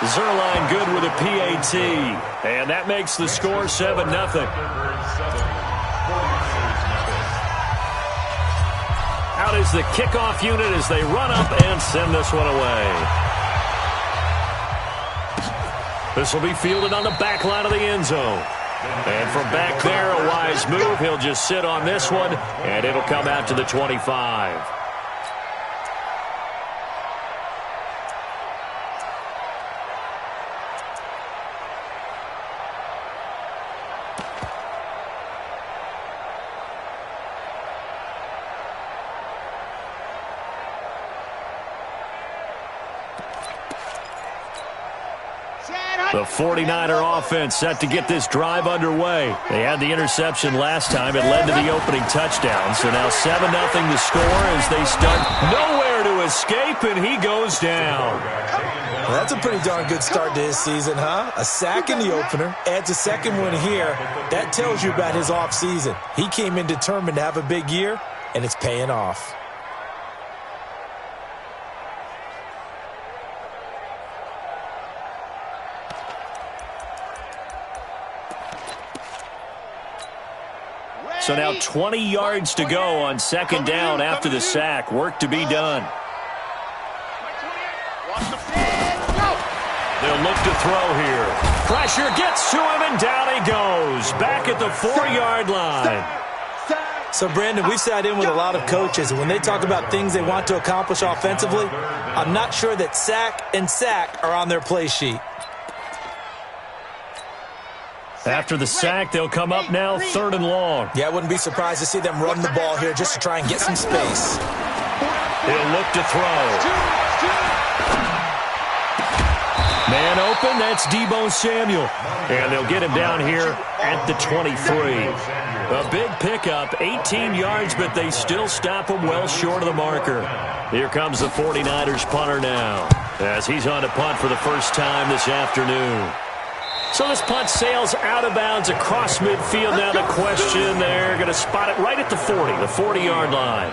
Zerline good with a PAT. And that makes the score 7-0. Out is the kickoff unit as they run up and send this one away. This will be fielded on the back line of the end zone. And from back there, a wise move. He'll just sit on this one, and it'll come out to the 25. The 49er offense set to get this drive underway. They had the interception last time. It led to the opening touchdown. So now 7-0 the score as they start nowhere to escape, and he goes down. Well, that's a pretty darn good start to his season, huh? A sack in the opener, adds a second one here. That tells you about his offseason. He came in determined to have a big year, and it's paying off. So now 20 yards to go on second down after the sack. Work to be done. They'll look to throw here. Pressure gets to him, and down he goes. Back at the 4-yard line. So, Brandon, we've sat in with a lot of coaches, and when they talk about things they want to accomplish offensively, I'm not sure that sack and sack are on their play sheet. After the sack, they'll come up now 3rd and long. Yeah, I wouldn't be surprised to see them run the ball here just to try and get some space. He'll look to throw. Man open, that's Deebo Samuel. And they'll get him down here at the 23. A big pickup, 18 yards, but they still stop him well short of the marker. Here comes the 49ers punter now, as he's on to punt for the first time this afternoon. So this punt sails out of bounds across midfield. Now the question, they're going to spot it right at the 40, the 40-yard line.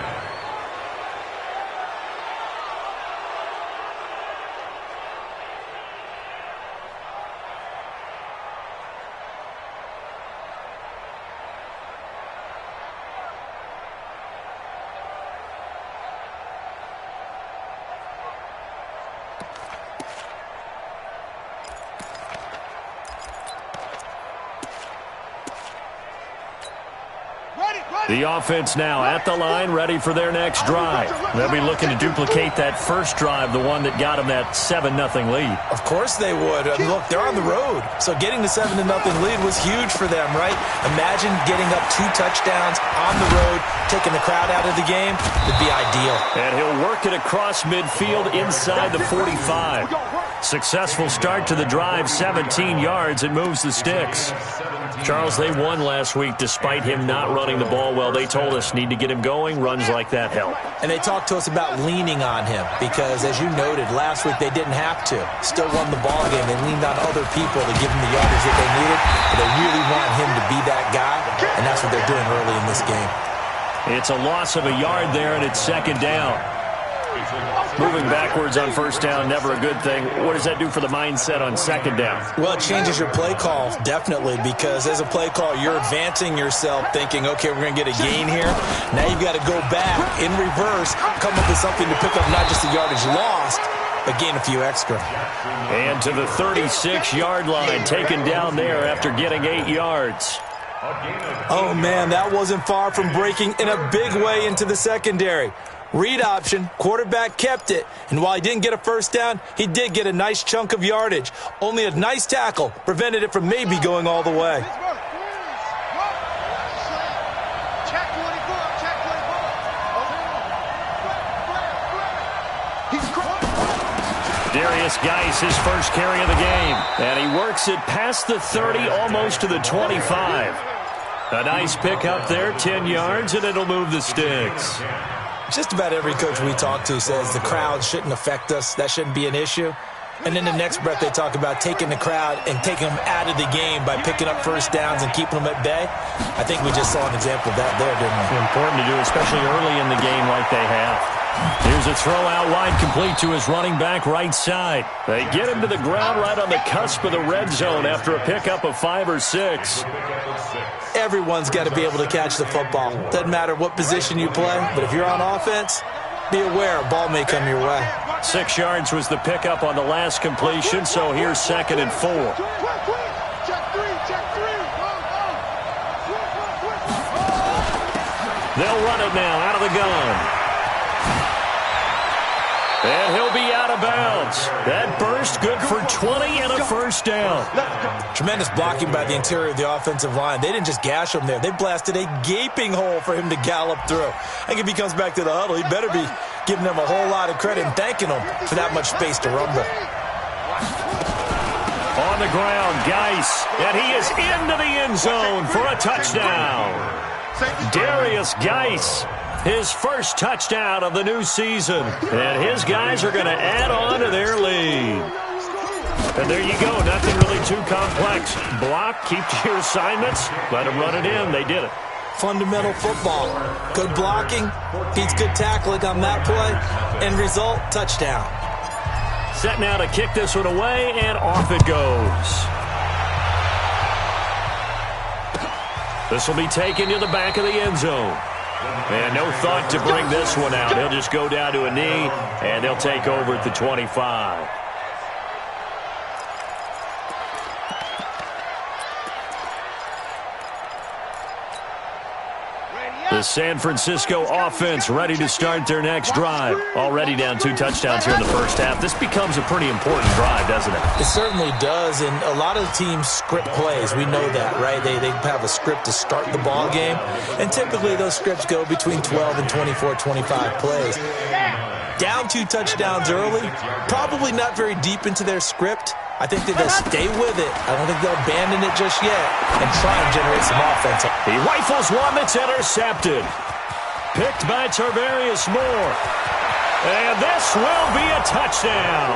The offense now at the line, ready for their next drive. They'll be looking to duplicate that first drive, the one that got them that 7-0 lead. Of course they would. Look, they're on the road. So getting the 7-0 lead was huge for them, right? Imagine getting up 2 touchdowns on the road, taking the crowd out of the game. It'd be ideal. And he'll work it across midfield inside the 45. Successful start to the drive, 17 yards, and moves the sticks. Charles, they won last week despite him not running the ball well. They told us need to get him going. Runs like that help. And they talked to us about leaning on him because, as you noted, last week they didn't have to. Still won the ball game. They leaned on other people to give him the yardage that they needed. But they really want him to be that guy, and that's what they're doing early in this game. It's a loss of a yard there, and it's second down. Moving backwards on first down, never a good thing. What does that do for the mindset on second down? Well, it changes your play call, definitely, because as a play call, you're advancing yourself thinking, okay, we're going to get a gain here. Now you've got to go back in reverse, come up with something to pick up not just the yardage lost, but gain a few extra. And to the 36-yard line, taken down there after getting 8 yards. Oh, man, that wasn't far from breaking in a big way into the secondary. Read option, quarterback kept it, and while he didn't get a first down, he did get a nice chunk of yardage. Only a nice tackle prevented it from maybe going all the way. Darius Geis, his first carry of the game, and he works it past the 30, almost to the 25. A nice pick up there, 10 yards, and it'll move the sticks. Just about every coach we talk to says the crowd shouldn't affect us. That shouldn't be an issue. And in the next breath, they talk about taking the crowd and taking them out of the game by picking up first downs and keeping them at bay. I think we just saw an example of that there, didn't we? Important to do, especially early in the game like they have. Here's a throw out wide, complete to his running back right side. They get him to the ground right on the cusp of the red zone after a pickup of 5 or 6. Everyone's got to be able to catch the football. Doesn't matter what position you play, but if you're on offense, be aware a ball may come your way. 6 yards was the pickup on the last completion, so here's 2nd and 4. They'll run it now out of the gun. And he'll be out of bounds. That burst good for 20 and a first down. Tremendous blocking by the interior of the offensive line. They didn't just gash him there. They blasted a gaping hole for him to gallop through. I think if he comes back to the huddle, he better be giving them a whole lot of credit and thanking them for that much space to rumble. On the ground, Geis, and he is into the end zone for a touchdown. Darius Geis, his first touchdown of the new season. And his guys are going to add on to their lead. And there you go. Nothing really too complex. Block, keep to your assignments, let them run it in. They did it. Fundamental football. Good blocking, beats good tackling on that play. End result, touchdown. Set now to kick this one away, and off it goes. This will be taken to the back of the end zone. And no thought to bring this one out. He'll just go down to a knee, and they'll take over at the 25. The San Francisco offense ready to start their next drive. Already down 2 touchdowns here in the first half. This becomes a pretty important drive, doesn't it? It certainly does, and a lot of teams script plays. We know that, right? They have a script to start the ball game, and typically those scripts go between 12 and 24, 25 plays. Down 2 touchdowns early, probably not very deep into their script. I think that they'll stay with it. I don't think they'll abandon it just yet and try and generate some offense. He rifles one that's intercepted. Picked by Tarvarius Moore. And this will be a touchdown.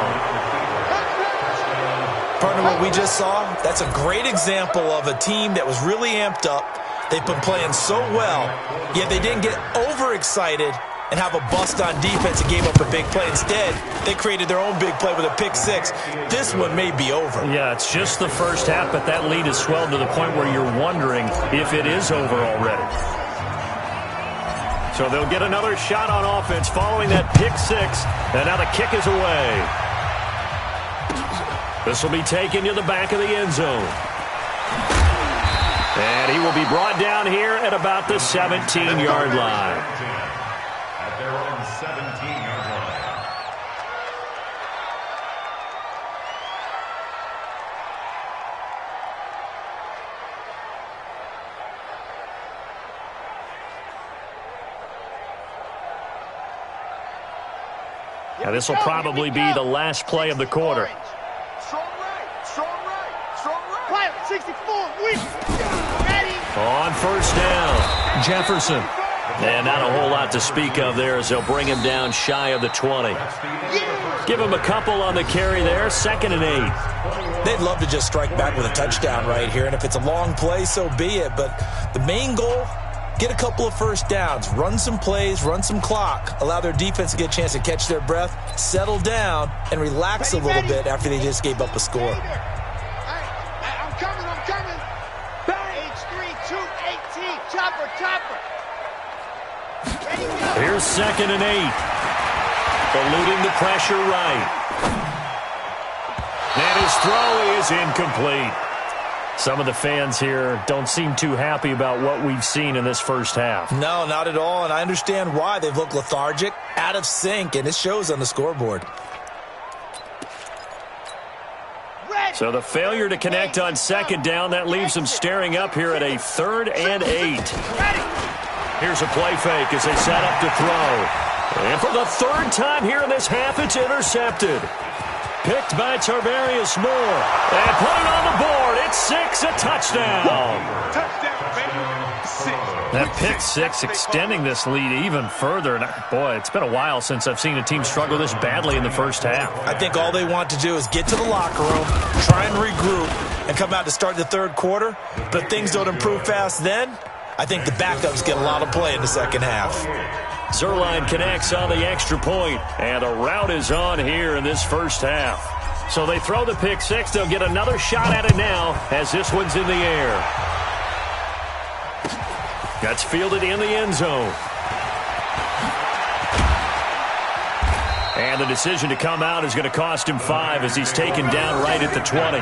Partner, what we just saw, that's a great example of a team that was really amped up. They've been playing so well, yet they didn't get overexcited and have a bust on defense and gave up a big play. Instead, they created their own big play with a pick 6. This one may be over. Yeah, it's just the first half, but that lead has swelled to the point where you're wondering if it is over already. So they'll get another shot on offense following that pick 6, and now the kick is away. This will be taken to the back of the end zone. And he will be brought down here at about the 17-yard line. Now this will probably be the last play of the quarter. On first down, Jefferson. And not a whole lot to speak of there as they'll bring him down shy of the 20. Give him a couple on the carry there, 2nd and 8. They'd love to just strike back with a touchdown right here, and if it's a long play, so be it. But the main goal, get a couple of first downs, run some plays, run some clock, allow their defense to get a chance to catch their breath, settle down, and relax a little bit after they just gave up a score. I'm coming. H3-2-18, chopper. Here's 2nd and 8. Eluding the pressure right. And his throw is incomplete. Some of the fans here don't seem too happy about what we've seen in this first half. No, not at all, and I understand why. They've looked lethargic, out of sync, and it shows on the scoreboard. So the failure to connect on 2nd down, that leaves them staring up here at a 3rd and 8. Here's a play fake as they set up to throw. And for the 3rd time here in this half, it's intercepted. Picked by Tarvarius Moore. And put it on the board. It's 6, a touchdown. Touchdown, baby. 6. That pick 6 extending this lead even further. And boy, it's been a while since I've seen a team struggle this badly in the first half. I think all they want to do is get to the locker room, try and regroup, and come out to start the 3rd quarter. But if things don't improve fast then, I think the backups get a lot of play in the second half. Zerline connects on the extra point, and a rout is on here in this first half. So they throw the pick six. They'll get another shot at it now as this one's in the air. That's fielded in the end zone. And the decision to come out is going to cost him 5 as he's taken down right at the 20.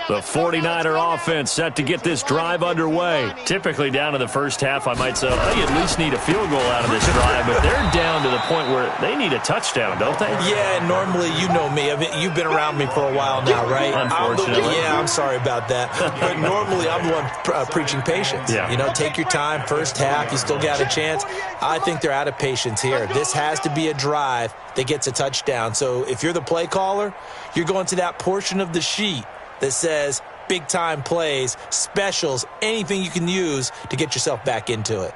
The 49er offense set to get this drive underway. Typically down in the first half, I might say, oh, you at least need a field goal out of this drive, but they're down to the point where they need a touchdown, don't they? Yeah, normally, you know me. I mean, you've been around me for a while now, right? Unfortunately. I'm sorry about that. But normally, I'm the one preaching patience. Yeah. You know, take your time. First half, you still got a chance. I think they're out of patience here. This has to be a drive that gets a touchdown. So if you're the play caller, you're going to that portion of the sheet that says big-time plays, specials, anything you can use to get yourself back into it.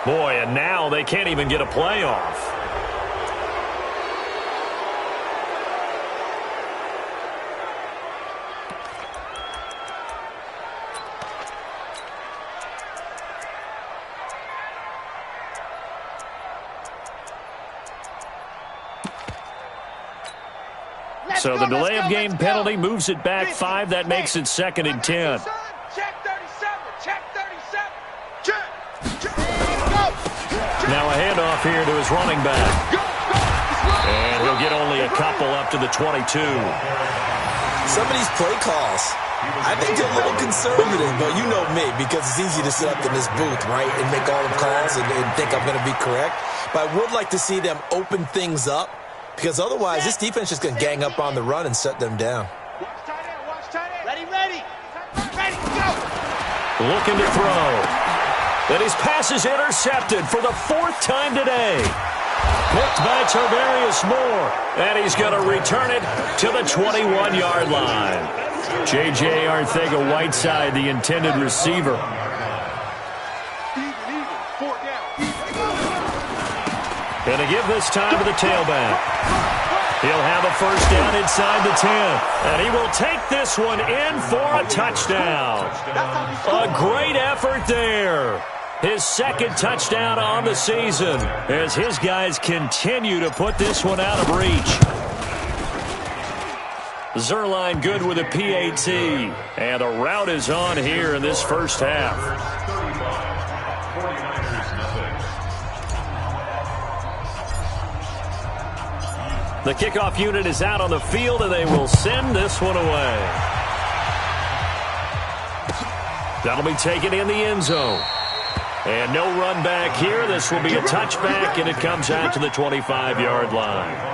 Boy, and now they can't even get a play off. So the delay of game penalty moves it back 5. That makes it 2nd and 10. Check 37. Check 37. Check. Now a handoff here to his running back. And he'll get only a couple up to the 22. Some of these play calls, I think they're a little conservative, but you know me, because it's easy to sit up in this booth, right, and make all the calls and think I'm going to be correct. But I would like to see them open things up, because otherwise this defense is just going to gang up on the run and shut them down. Watch tight end. Watch tight end. Ready, ready. Ready, go. Looking to throw. And his pass is intercepted for the 4th time today. Picked by Tarvarius Moore. And he's going to return it to the 21-yard line. J.J. Arcega-Whiteside, the intended receiver. Going to give this time to the tailback. He'll have a first down inside the 10. And he will take this one in for a touchdown. A great effort there. His 2nd touchdown on the season as his guys continue to put this one out of reach. Zerline good with a PAT. And a rout is on here in this first half. The kickoff unit is out on the field, and they will send this one away. That'll be taken in the end zone. And no run back here. This will be a touchback, and it comes out to the 25-yard line.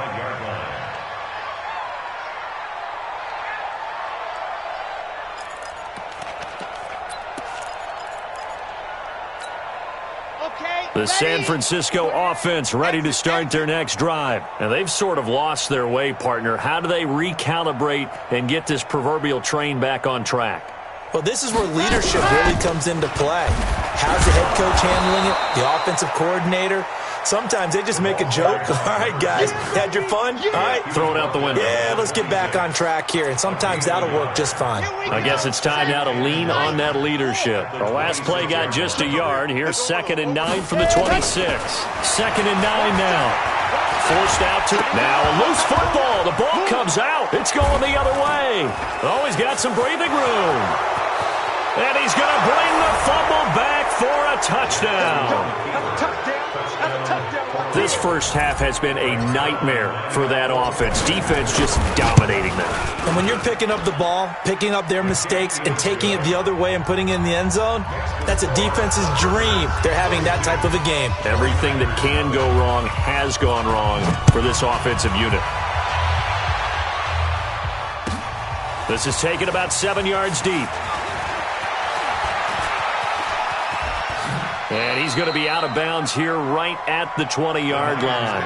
The San Francisco offense ready to start their next drive. And they've sort of lost their way, partner. How do they recalibrate and get this proverbial train back on track? Well, this is where leadership really comes into play. How's the head coach handling it? The offensive coordinator? Sometimes they just make a joke. All right, guys, had your fun? All right. Throw it out the window. Yeah, let's get back on track here. And sometimes that'll work just fine. I guess it's time now to lean on that leadership. The last play got just a yard. Here's 2nd and 9 from the 26. 2nd and 9 now. Forced out to now a loose football. The ball comes out. It's going the other way. Oh, he's got some breathing room. And he's going to bring the fumble back for a touchdown. This first half has been a nightmare for that offense. Defense just dominating them. And when you're picking up the ball, picking up their mistakes, and taking it the other way and putting it in the end zone, that's a defense's dream. They're having that type of a game. Everything that can go wrong has gone wrong for this offensive unit. This is taken about 7 yards deep. And he's going to be out of bounds here right at the 20-yard line.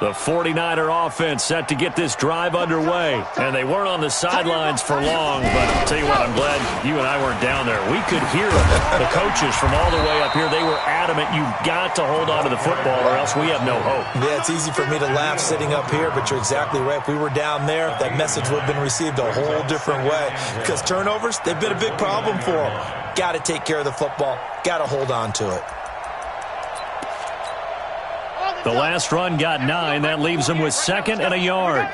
The 49er offense set to get this drive underway. And they weren't on the sidelines for long, but I'll tell you what, I'm glad you and I weren't down there. We could hear the coaches from all the way up here. They were adamant, you've got to hold on to the football or else we have no hope. Yeah, it's easy for me to laugh sitting up here, but you're exactly right. If we were down there, that message would have been received a whole different way. Because turnovers, they've been a big problem for them. Got to take care of the football. Got to hold on to it. The last run got 9. That leaves them with 2nd and a yard.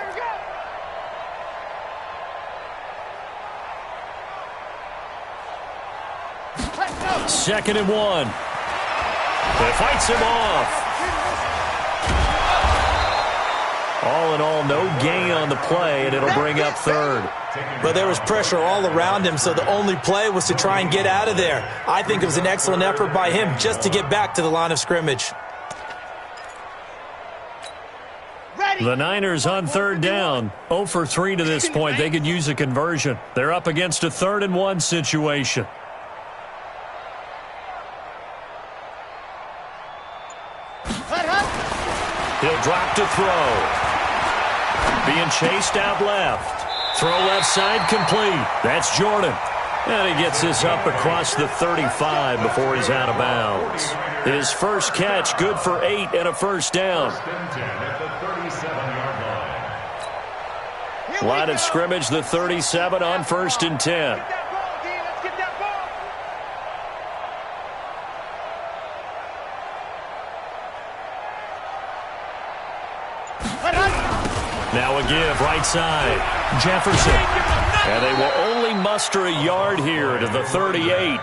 Second and 1. It fights him off. All in all, no gain on the play, and it'll bring up 3rd. But there was pressure all around him, so the only play was to try and get out of there. I think it was an excellent effort by him just to get back to the line of scrimmage. The Niners on 3rd down. 0 for 3 to this point. They could use a conversion. They're up against a 3rd and 1 situation. He'll drop to throw. Being chased out left. Throw left side complete. That's Jordan. And he gets this up across the 35 before he's out of bounds. His first catch, good for 8 and a first down. Line of scrimmage, the 37 on 1st and 10. Now a give, right side. Jefferson. And they will only muster a yard here to the 38.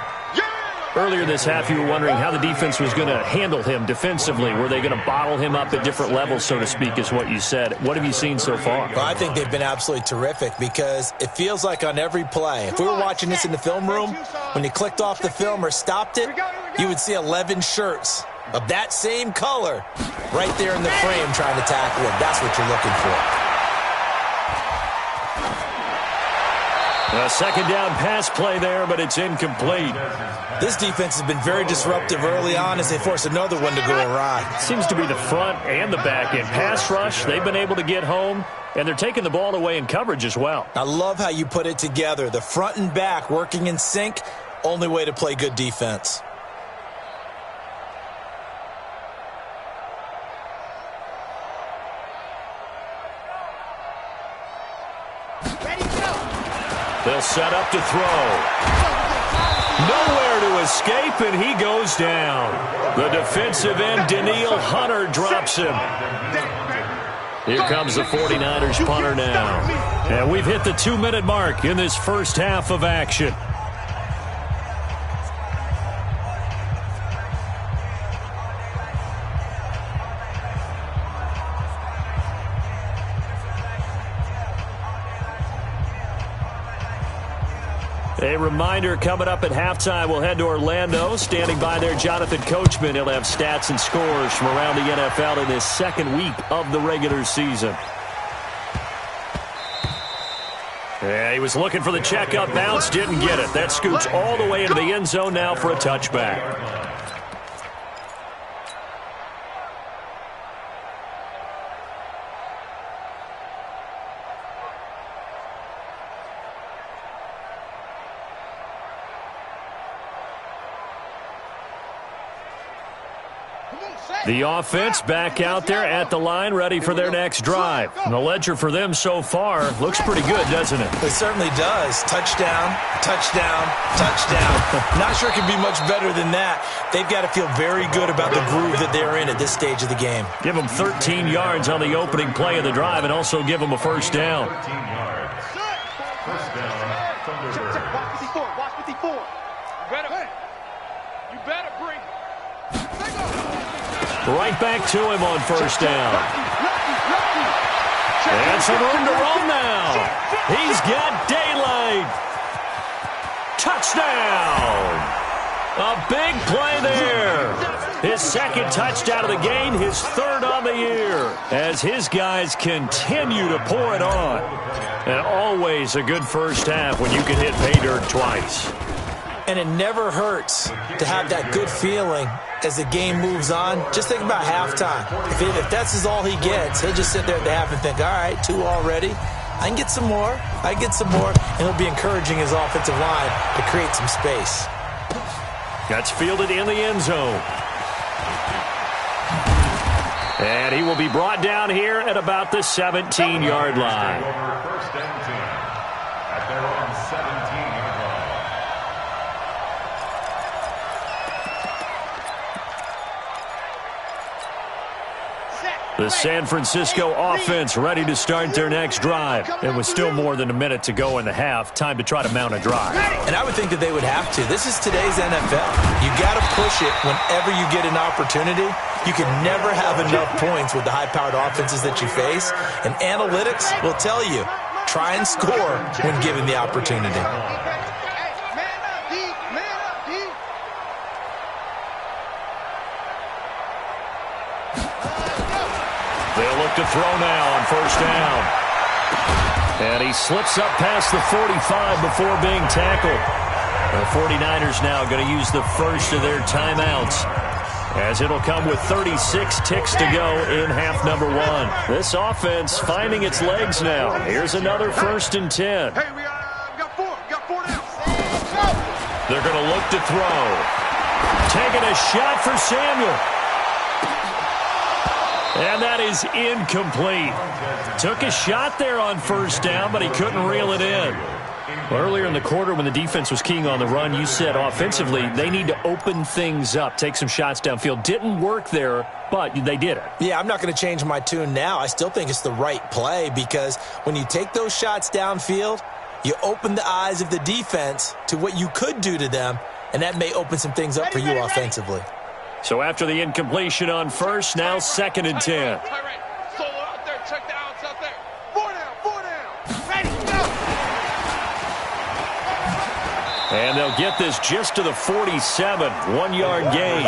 Earlier this half, you were wondering how the defense was going to handle him defensively. Were they going to bottle him up at different levels, so to speak, is what you said. What have you seen so far? Well, I think they've been absolutely terrific because it feels like on every play, if we were watching this in the film room, when you clicked off the film or stopped it, you would see 11 shirts of that same color right there in the frame trying to tackle him. That's what you're looking for. A second down pass play there, but it's incomplete. This defense has been very disruptive early on as they force another one to go awry. Seems to be the front and the back end. Pass rush, they've been able to get home, and they're taking the ball away in coverage as well. I love how you put it together. The front and back working in sync, only way to play good defense. They'll set up to throw. Nowhere to escape, and he goes down. The defensive end, Danielle Hunter, drops him. Here comes the 49ers punter now. And we've hit the 2-minute mark in this first half of action. A reminder, coming up at halftime, we'll head to Orlando. Standing by there, Jonathan Coachman. He'll have stats and scores from around the NFL in this second week of the regular season. Yeah, he was looking for the check-up bounce, didn't get it. That scoots all the way into the end zone now for a touchback. The offense back out there at the line, ready for their next drive. And the ledger for them so far looks pretty good, doesn't it? It certainly does. Touchdown, touchdown, touchdown. Not sure it can be much better than that. They've got to feel very good about the groove that they're in at this stage of the game. Give them 13 yards on the opening play of the drive and also give them a first down. First down, Thunderbird. Watch 54. You better bring it. Right back to him on first down. And some room to run now. He's got daylight. Touchdown. A big play there. His second touchdown of the game, his third on the year, as his guys continue to pour it on. And always a good first half when you can hit pay dirt twice. And it never hurts to have that good feeling as the game moves on. Just think about halftime. If that's all he gets, he'll just sit there at the half and think, all right, 2 already. I can get some more. And he'll be encouraging his offensive line to create some space. That's fielded in the end zone. And he will be brought down here at about the 17-yard line. First and 10 at their own 17-yard line. The San Francisco offense ready to start their next drive. And with still more than a minute to go in the half, time to try to mount a drive. And I would think that they would have to. This is today's NFL. You got to push it whenever you get an opportunity. You can never have enough points with the high-powered offenses that you face. And analytics will tell you, try and score when given the opportunity. They'll look to throw now on first down. And he slips up past the 45 before being tackled. The 49ers now going to use the first of their timeouts, as it'll come with 36 ticks to go in half number 1. This offense finding its legs now. Here's another 1st and 10. Hey, we got 4 now. They're going to look to throw. Taking a shot for Samuel. And that is incomplete. Took a shot there on first down, but he couldn't reel it in. Earlier in the quarter when the defense was keying on the run, you said offensively they need to open things up, take some shots downfield. Didn't work there, but they did it. Yeah, I'm not going to change my tune now. I still think it's the right play because when you take those shots downfield, you open the eyes of the defense to what you could do to them, and that may open some things up for you offensively. So after the incompletion on first, now 2nd and 10. Solo out there. Check the outs out there. 4 down. Ready, go. And they'll get this just to the 47. 1-yard gain.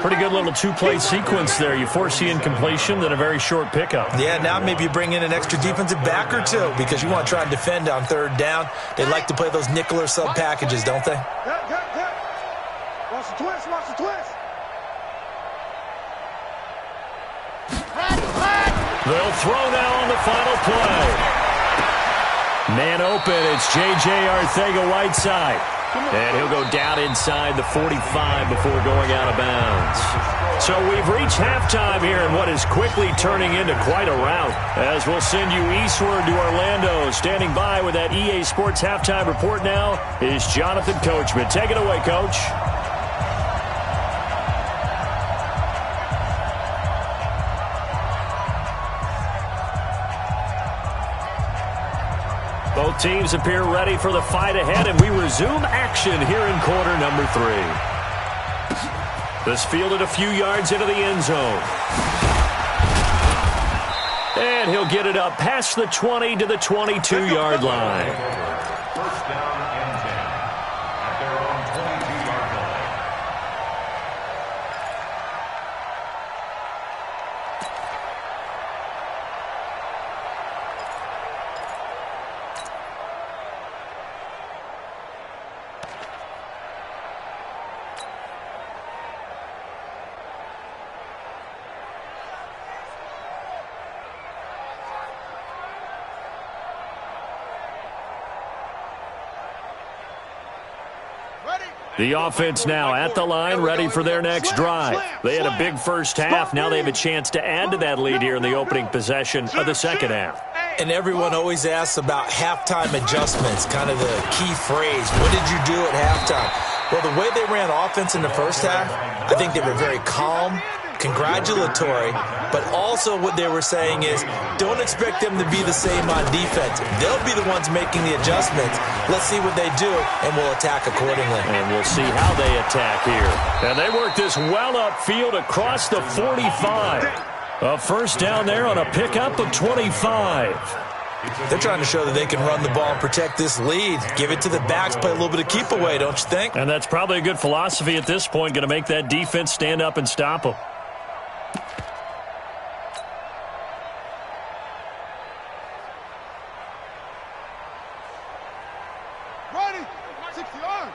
Pretty good little 2-play sequence there. You force the incompletion, then a very short pickup. Yeah, now maybe you bring in an extra defensive back or 2 because you want to try and defend on 3rd down. They like to play those nickel or sub packages, don't they? Watch the twist. They'll throw now on the final play. Man open, it's J.J. Arcega-Whiteside. And he'll go down inside the 45 before going out of bounds. So we've reached halftime here in what is quickly turning into quite a rout, as we'll send you eastward to Orlando. Standing by with that EA Sports halftime report now is Jonathan Coachman. Take it away, Coach. Both teams appear ready for the fight ahead, and we resume action here in quarter number 3. This fielded a few yards into the end zone. And he'll get it up past the 20 to the 22-yard line. First down and 10 at their own 22-yard line. The offense now at the line, ready for their next drive. They had a big first half. Now they have a chance to add to that lead here in the opening possession of the second half. And everyone always asks about halftime adjustments, kind of the key phrase. What did you do at halftime? Well, the way they ran offense in the first half, I think they were very calm, congratulatory, but also what they were saying is don't expect them to be the same on defense. They'll be the ones making the adjustments. Let's see what they do, and we'll attack accordingly. And we'll see how they attack here. And they work this well upfield across the 45. A first down there on a pickup of 25. They're trying to show that they can run the ball and protect this lead. Give it to the backs, play a little bit of keep away, don't you think? And that's probably a good philosophy at this point, going to make that defense stand up and stop them. Ready, 60 yards.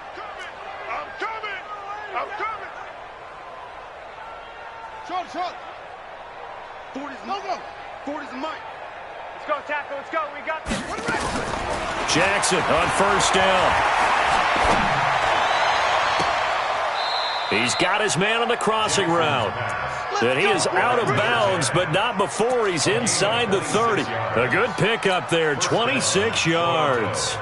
40's go, go. 40's the mic. Let's go, tackle. Let's go. We got this. Jackson on first down. He's got his man on the crossing route. And he is out of bounds, but not before he's inside the 30. A good pickup there, 26 yards.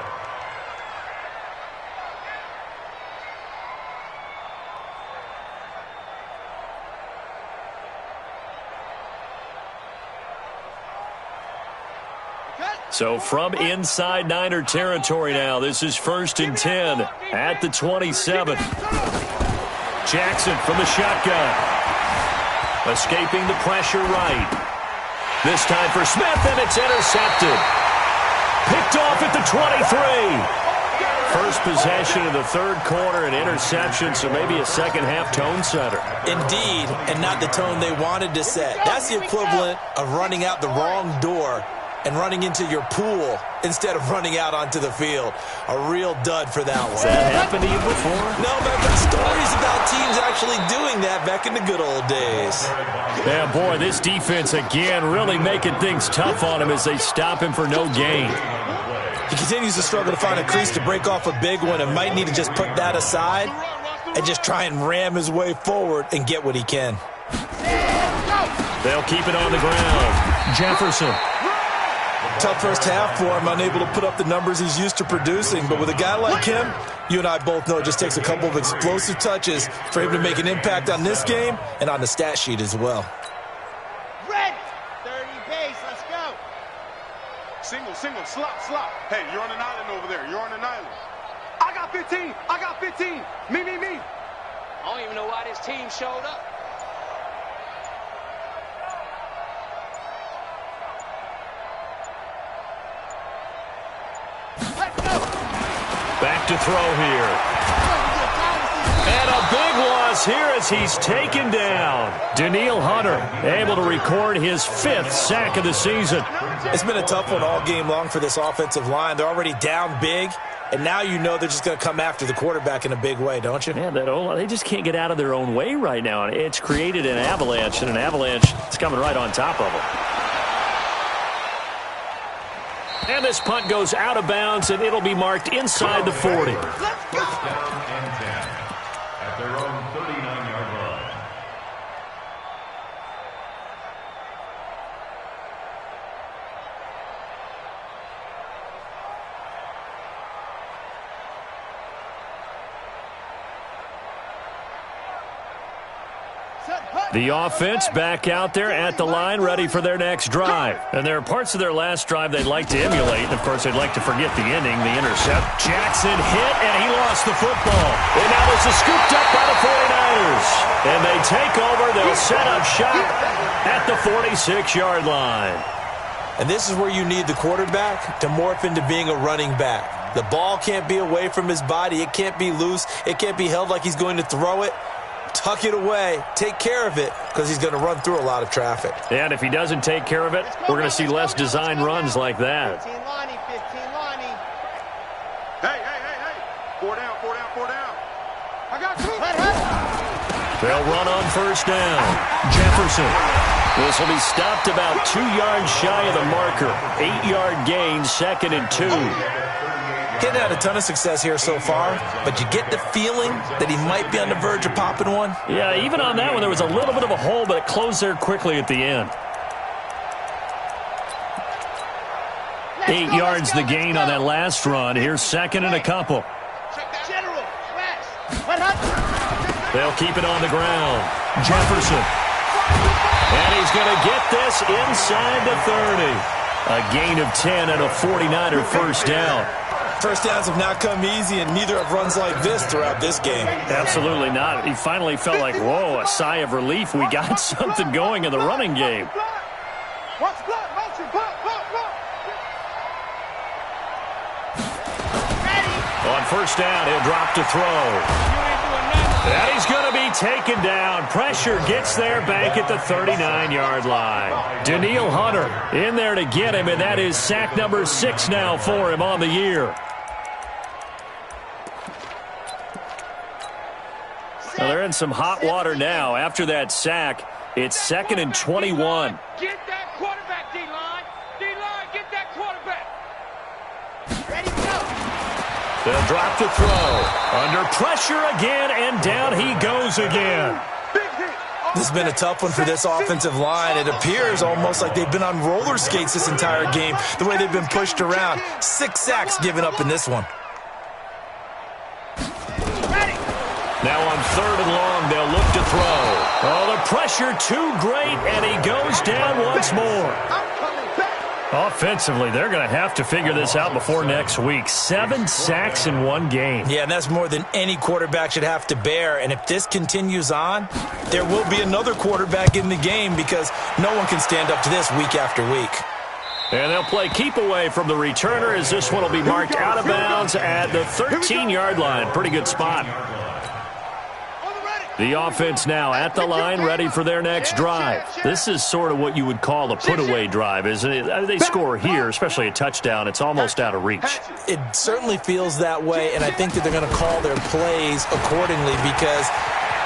So from inside Niner territory now, this is 1st and 10 at the 27. Jackson from the shotgun. Escaping the pressure right. This time for Smith, and it's intercepted. Picked off at the 23. First possession of the third quarter, an interception, so maybe a second-half tone setter. Indeed, and not the tone they wanted to set. That's the equivalent of running out the wrong door and running into your pool instead of running out onto the field. A real dud for that one. Has that happened to you before? No, but I've got stories about teams actually doing that back in the good old days. Yeah, boy, this defense again really making things tough on him as they stop him for no gain. He continues to struggle to find a crease to break off a big one and might need to just put that aside and just try and ram his way forward and get what he can. They'll keep it on the ground. Jefferson. Tough first half for him, unable to put up the numbers he's used to producing. But with a guy like him, you and I both know it just takes a couple of explosive touches for him to make an impact on this game and on the stat sheet as well. Red. 30 base. Let's go. Single, single, slop, slop. Hey, you're on an island over there. You're on an island. I got 15. I got 15. Me, me, me. I don't even know why this team showed up. Back to throw here. And a big loss here as he's taken down. Danielle Hunter able to record his 5th sack of the season. It's been a tough one all game long for this offensive line. They're already down big, and now you know they're just going to come after the quarterback in a big way, don't you? Man, they just can't get out of their own way right now. It's created an avalanche, and an avalanche is coming right on top of them. And this punt goes out of bounds, and it'll be marked inside the 40. First down and 10 at their own 39-yard line. The offense back out there at the line, ready for their next drive. And there are parts of their last drive they'd like to emulate. And, of course, they'd like to forget the ending, the intercept. Jackson hit, and he lost the football. And now this is scooped up by the 49ers. And they take over. They'll set up shop at the 46-yard line. And this is where you need the quarterback to morph into being a running back. The ball can't be away from his body. It can't be loose. It can't be held like he's going to throw it. Tuck it away, take care of it, because he's going to run through a lot of traffic. And if he doesn't take care of it, we're going to see less design runs like that. 15 Lonnie, 15 Lonnie. Hey, hey, hey, hey. 4 down, 4 down, 4 down. I got 2. They'll run on first down. Jefferson. This will be stopped about 2 yards shy of the marker. 8-yard gain, 2nd and 2. Getting had a ton of success here so far, but you get the feeling that he might be on the verge of popping one. Yeah, even on that one, there was a little bit of a hole, but it closed there quickly at the end. 8 yards the gain on that last run. Here's 2nd and a couple. General, flash. They'll keep it on the ground. Jefferson. And he's going to get this inside the 30. A gain of 10 and a 49er first down. First downs have not come easy, and neither have runs like this throughout this game. Absolutely not. He finally felt like, whoa, a sigh of relief. We got something going in the running game. On first down, he'll drop to throw. And he's going to be taken down. Pressure gets there back at the 39-yard line. Danielle Hunter in there to get him, and that is sack number 6 now for him on the year. Well, they're in some hot water now after that sack. It's 2nd and 21. Get that quarterback, D-line. D-line, get that quarterback. Ready, go. They'll drop to throw. Under pressure again, and down he goes again. This has been a tough one for this offensive line. It appears almost like they've been on roller skates this entire game, the way they've been pushed around. 6 sacks given up in this one. Now on 3rd and long, they'll look to throw. Oh, the pressure too great, and he goes down once more. Offensively, they're going to have to figure this out before next week. 7 sacks in one game. Yeah, and that's more than any quarterback should have to bear. And if this continues on, there will be another quarterback in the game because no one can stand up to this week after week. And they'll play keep away from the returner as this one will be marked out of bounds at the 13-yard line. Pretty good spot. The offense now at the line, ready for their next drive. This is sort of what you would call a put-away drive, isn't it? They score here, especially a touchdown. It's almost out of reach. It certainly feels that way, and I think that they're going to call their plays accordingly because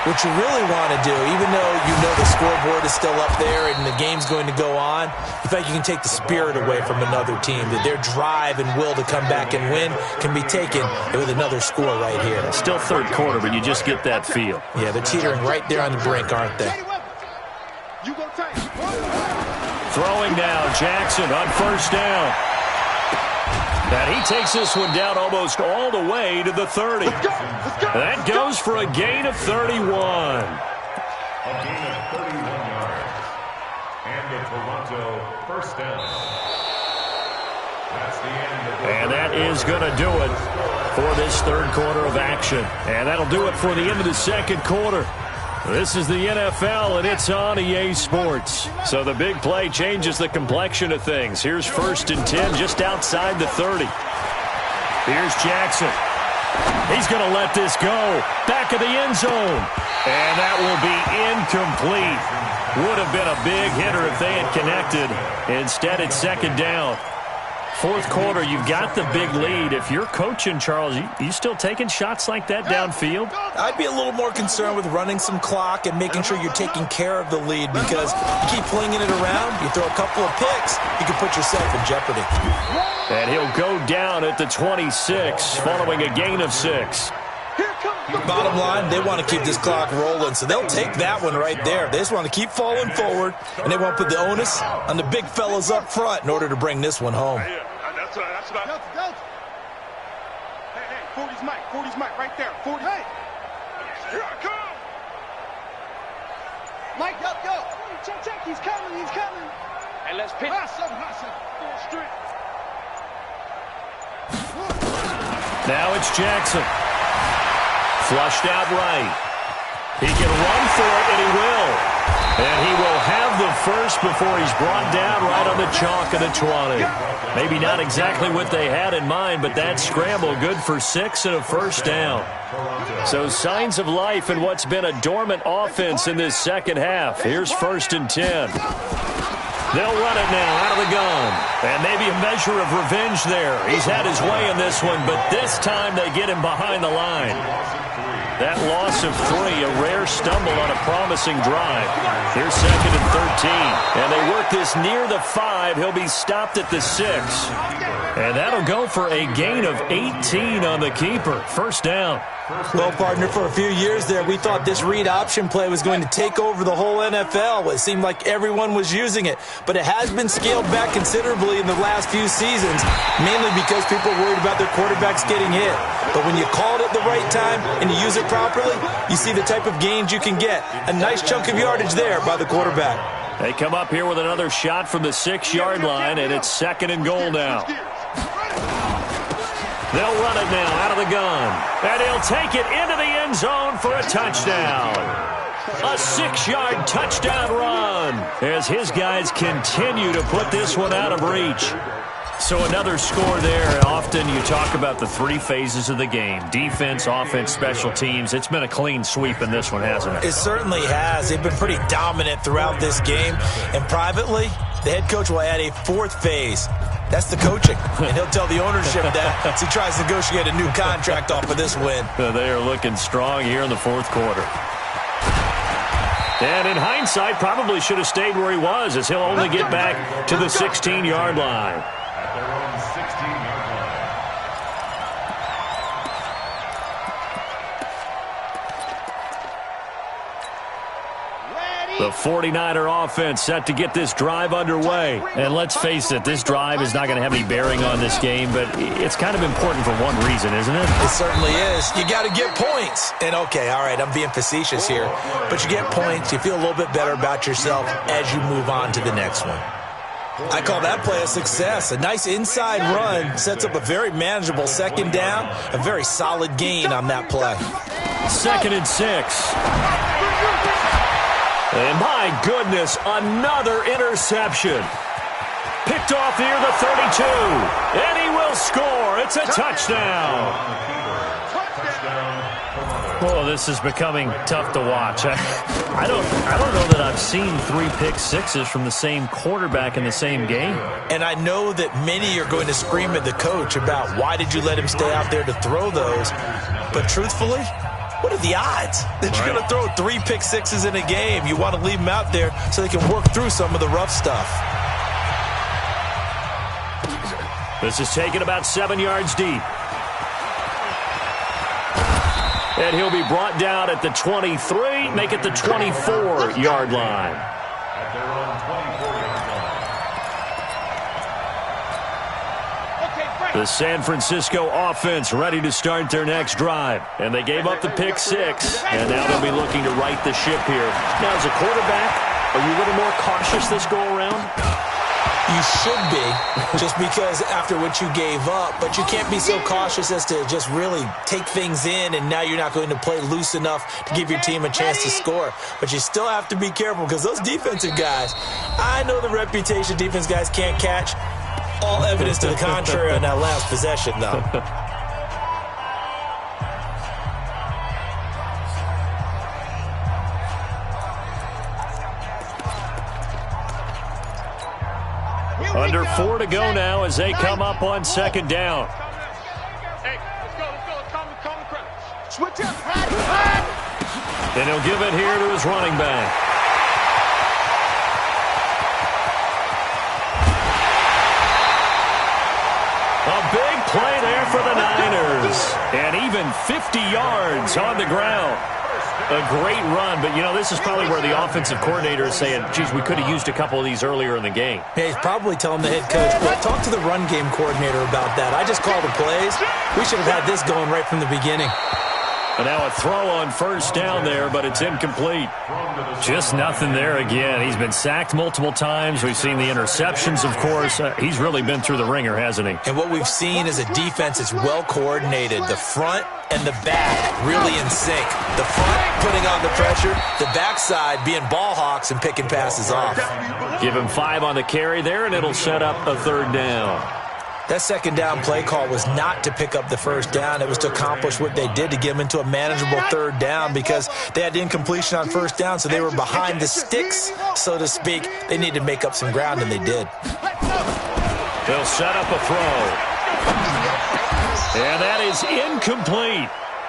what you really want to do, even though you know the scoreboard is still up there and the game's going to go on, in fact, you can take the spirit away from another team, that their drive and will to come back and win can be taken with another score right here. Still 3rd quarter, but you just get that feel. Yeah, they're teetering right there on the brink, aren't they? Throwing now, Jackson on 1st down. And he takes this one down almost all the way to the 30. That goes for a gain of 31. A gain of 31 yards. And the Toronto 1st down. That's the end of the And that is going to do it for this 3rd quarter of action. And that'll do it for the end of the 2nd quarter. This is the NFL, and it's on EA Sports. So the big play changes the complexion of things. Here's 1st and 10 just outside the 30. Here's Jackson. He's going to let this go. Back of the end zone. And that will be incomplete. Would have been a big hitter if they had connected. Instead, it's 2nd down. 4th quarter, you've got the big lead. If you're coaching, Charles, you still taking shots like that downfield? I'd be a little more concerned with running some clock and making sure you're taking care of the lead because you keep flinging it around, you throw a couple of picks, you can put yourself in jeopardy. And he'll go down at the 26 following a gain of 6. Bottom line, they want to keep this clock rolling, so they'll take that one right there. They just want to keep falling forward, and they want to put the onus on the big fellas up front in order to bring this one home. That's what I... Hey, 40's Mike, right there. 40. Hey. Here I come. Mike, go. Check, he's coming. And let's pitch. Now it's Jackson. Flushed out right. He can run for it, and he will. And he will have the first before he's brought down right on the chalk of the 20. Maybe not exactly what they had in mind, but that scramble good for 6 and a 1st down. So signs of life in what's been a dormant offense in this 2nd half. Here's 1st and 10. They'll run it now out of the gun. And maybe a measure of revenge there. He's had his way in this one, but this time they get him behind the line. That loss of 3, a rare stumble on a promising drive. Here's 2nd and 13. And they work this near the 5. He'll be stopped at the 6. And that'll go for a gain of 18 on the keeper. 1st down. Well, partner, for a few years there, we thought this read option play was going to take over the whole NFL. It seemed like everyone was using it, but it has been scaled back considerably in the last few seasons, mainly because people are worried about their quarterbacks getting hit. But when you call it at the right time and you use it properly, you see the type of gains you can get. A nice chunk of yardage there by the quarterback. They come up here with another shot from the 6-yard line, and it's 2nd and goal now. They'll run it now out of the gun. And he'll take it into the end zone for a touchdown. A 6-yard touchdown run as his guys continue to put this one out of reach. So another score there. Often you talk about the 3 phases of the game. Defense, offense, special teams. It's been a clean sweep in this one, hasn't it? It certainly has. They've been pretty dominant throughout this game. And privately, the head coach will add a 4th phase. That's the coaching. And he'll tell the ownership that as he tries to negotiate a new contract off of this win. They are looking strong here in the 4th quarter. And in hindsight, probably should have stayed where he was, as he'll only get back to the 16-yard line. At their own 16-yard line. The 49er offense set to get this drive underway. And let's face it, this drive is not going to have any bearing on this game, but it's kind of important for one reason, isn't it? It certainly is. You got to get points. And, okay, all right, I'm being facetious here. But you get points, you feel a little bit better about yourself as you move on to the next one. I call that play a success. A nice inside run sets up a very manageable second down, a very solid gain on that play. 2nd and 6. And my goodness, another interception. Picked off near the 32. And he will score. It's a touchdown. Oh, this is becoming tough to watch. I don't know that I've seen 3 pick-sixes from the same quarterback in the same game. And I know that many are going to scream at the coach about why did you let him stay out there to throw those. But truthfully, what are the odds that you're going to throw 3 pick-sixes in a game? You want to leave them out there so they can work through some of the rough stuff. This is taken about 7 yards deep. And he'll be brought down at the 23, make it the 24-yard line. At their own 24-yard line. The San Francisco offense ready to start their next drive. And they gave up the pick 6, and now they'll be looking to right the ship here. Now, as a quarterback, are you a little more cautious this go-around? You should be, just because after what you gave up, but you can't be so cautious as to just really take things in, and now you're not going to play loose enough to give your team a chance to score. But you still have to be careful, because those defensive guys, I know the reputation defense guys can't catch. All evidence to the contrary on that last possession, though. Under 4 to go now as they come up on 2nd down. Hey, let's go. Calm the crowd. Switch up. And he'll give it here to his running back. A big play there for the Niners. And even 50 yards on the ground. A great run, but, you know, this is probably where the offensive coordinator is saying, geez, we could have used a couple of these earlier in the game. Hey, he's probably telling the head coach, well, talk to the run game coordinator about that. I just called the plays. We should have had this going right from the beginning. And now a throw on 1st down there, but it's incomplete. Just nothing there again. He's been sacked multiple times. We've seen the interceptions, of course. He's really been through the ringer, hasn't he? And what we've seen is a defense that's well coordinated. The front and the back really in sync. The front putting on the pressure, the backside being ball hawks and picking passes off. Give him 5 on the carry there, and it'll set up a 3rd down. That 2nd down play call was not to pick up the 1st down. It was to accomplish what they did, to get them into a manageable 3rd down, because they had incompletion on 1st down, so they were behind the sticks, so to speak. They needed to make up some ground, and they did. They'll set up a throw. And that is incomplete.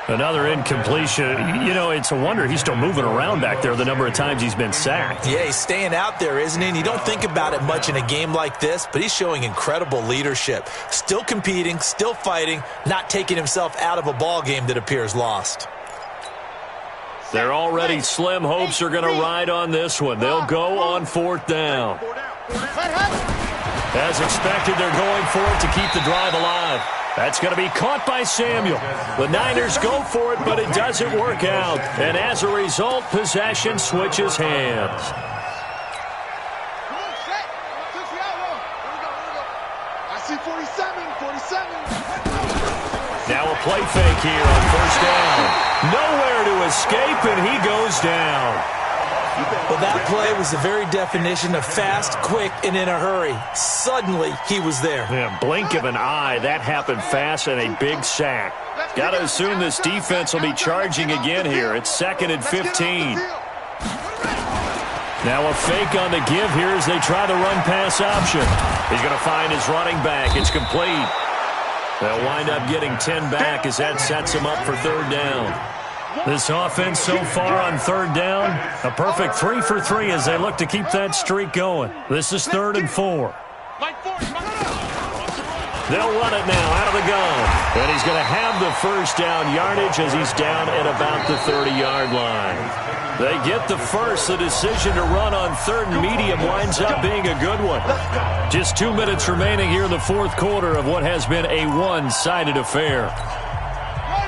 Another incompletion. You know, it's a wonder he's still moving around back there the number of times he's been sacked. Yeah, he's staying out there, isn't he? And you don't think about it much in a game like this, but he's showing incredible leadership. Still competing, still fighting, not taking himself out of a ball game that appears lost. They're already slim hopes are going to ride on this one. They'll go on 4th down. As expected, they're going for it to keep the drive alive. That's going to be caught by Samuel. The Niners go for it, but it doesn't work out. And as a result, possession switches hands. I see 47. Now a play fake here on 1st down. Nowhere to escape, and he goes down. Well, that play was the very definition of fast, quick, and in a hurry. Suddenly, he was there. Yeah, blink of an eye. That happened fast and a big sack. Got to assume this defense will be charging again here. It's 2nd and 15. Now a fake on the give here as they try the run-pass option. He's going to find his running back. It's complete. They'll wind up getting 10 back as that sets him up for 3rd down. This offense so far on third down, a perfect 3 for 3 as they look to keep that streak going. This is 3rd and 4. They'll run it now out of the gun. And he's going to have the first down yardage as he's down at about the 30-yard line. They get the first. The decision to run on 3rd and medium winds up being a good one. Just 2 minutes remaining here in the 4th quarter of what has been a one-sided affair.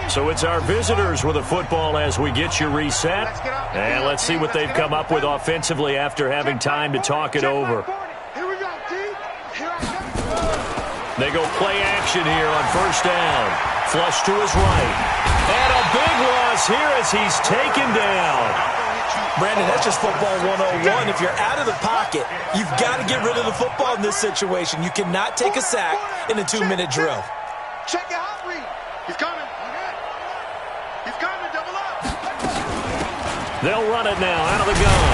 So it's our visitors with a football as we get you reset. And let's see what they've come up with offensively after having time to talk it over. They go play action here on first down. Flush to his right. And a big loss here as he's taken down. Brandon, that's just football 101. If you're out of the pocket, you've got to get rid of the football in this situation. You cannot take a sack in a 2-minute drill. Check your hot read. He's coming. He's coming. Double up. They'll run it now out of the gun.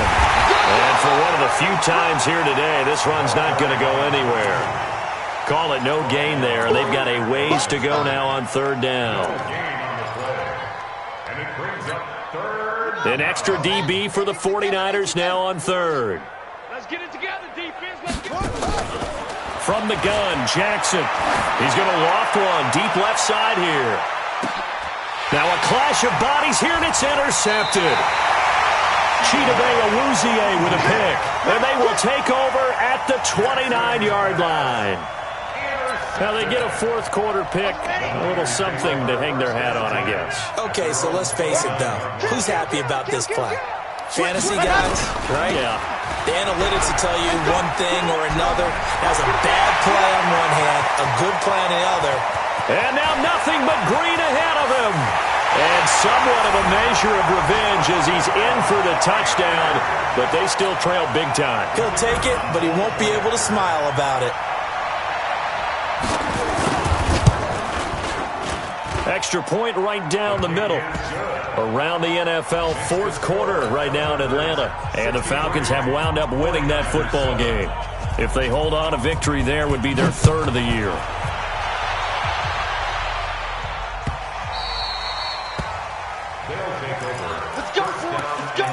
And for one of the few times here today, this run's not going to go anywhere. Call it no gain there. They've got a ways to go now on 3rd down. An extra DB for the 49ers now on 3rd. Let's get it together, defense. Let's get it. From the gun, Jackson. He's going to loft one deep left side here. Now a clash of bodies here, and it's intercepted. Chidobe Awuzie with a pick. And they will take over at the 29-yard line. Now they get a 4th quarter pick, a little something to hang their hat on, I guess. Okay, so let's face it, though. Who's happy about this play? Fantasy guys, right? Yeah. The analytics will tell you one thing or another. That's a bad play on one hand, a good play on the other. And now nothing but green ahead of him. And somewhat of a measure of revenge as he's in for the touchdown, but they still trail big time. He'll take it, but he won't be able to smile about it. Extra point right down the middle. Around the NFL 4th quarter right now in Atlanta. And the Falcons have wound up winning that football game. If they hold on, a victory there would be their 3rd of the year. They'll take over. Let's go, let's go.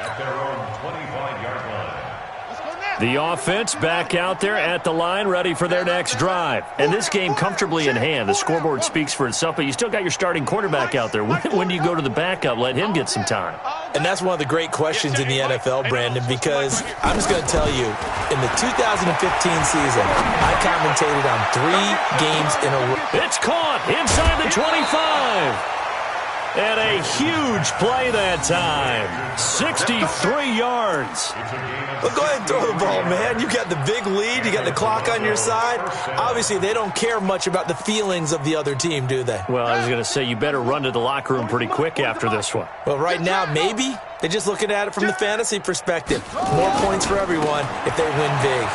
At their own 25-yard line. The offense back out there at the line, ready for their next drive. And this game comfortably in hand. The scoreboard speaks for itself, but you still got your starting quarterback out there. When do you go to the backup? Let him get some time. And that's one of the great questions in the NFL, Brandon, because I'm just going to tell you, in the 2015 season, I commentated on 3 games in a row. It's caught inside the 25. And a huge play that time. 63 yards. Well, go ahead and throw the ball, man. You got the big lead. You got the clock on your side. Obviously, they don't care much about the feelings of the other team, do they? Well, I was going to say, you better run to the locker room pretty quick after this one. Well, right now, maybe. They're just looking at it from the fantasy perspective. More points for everyone if they win big.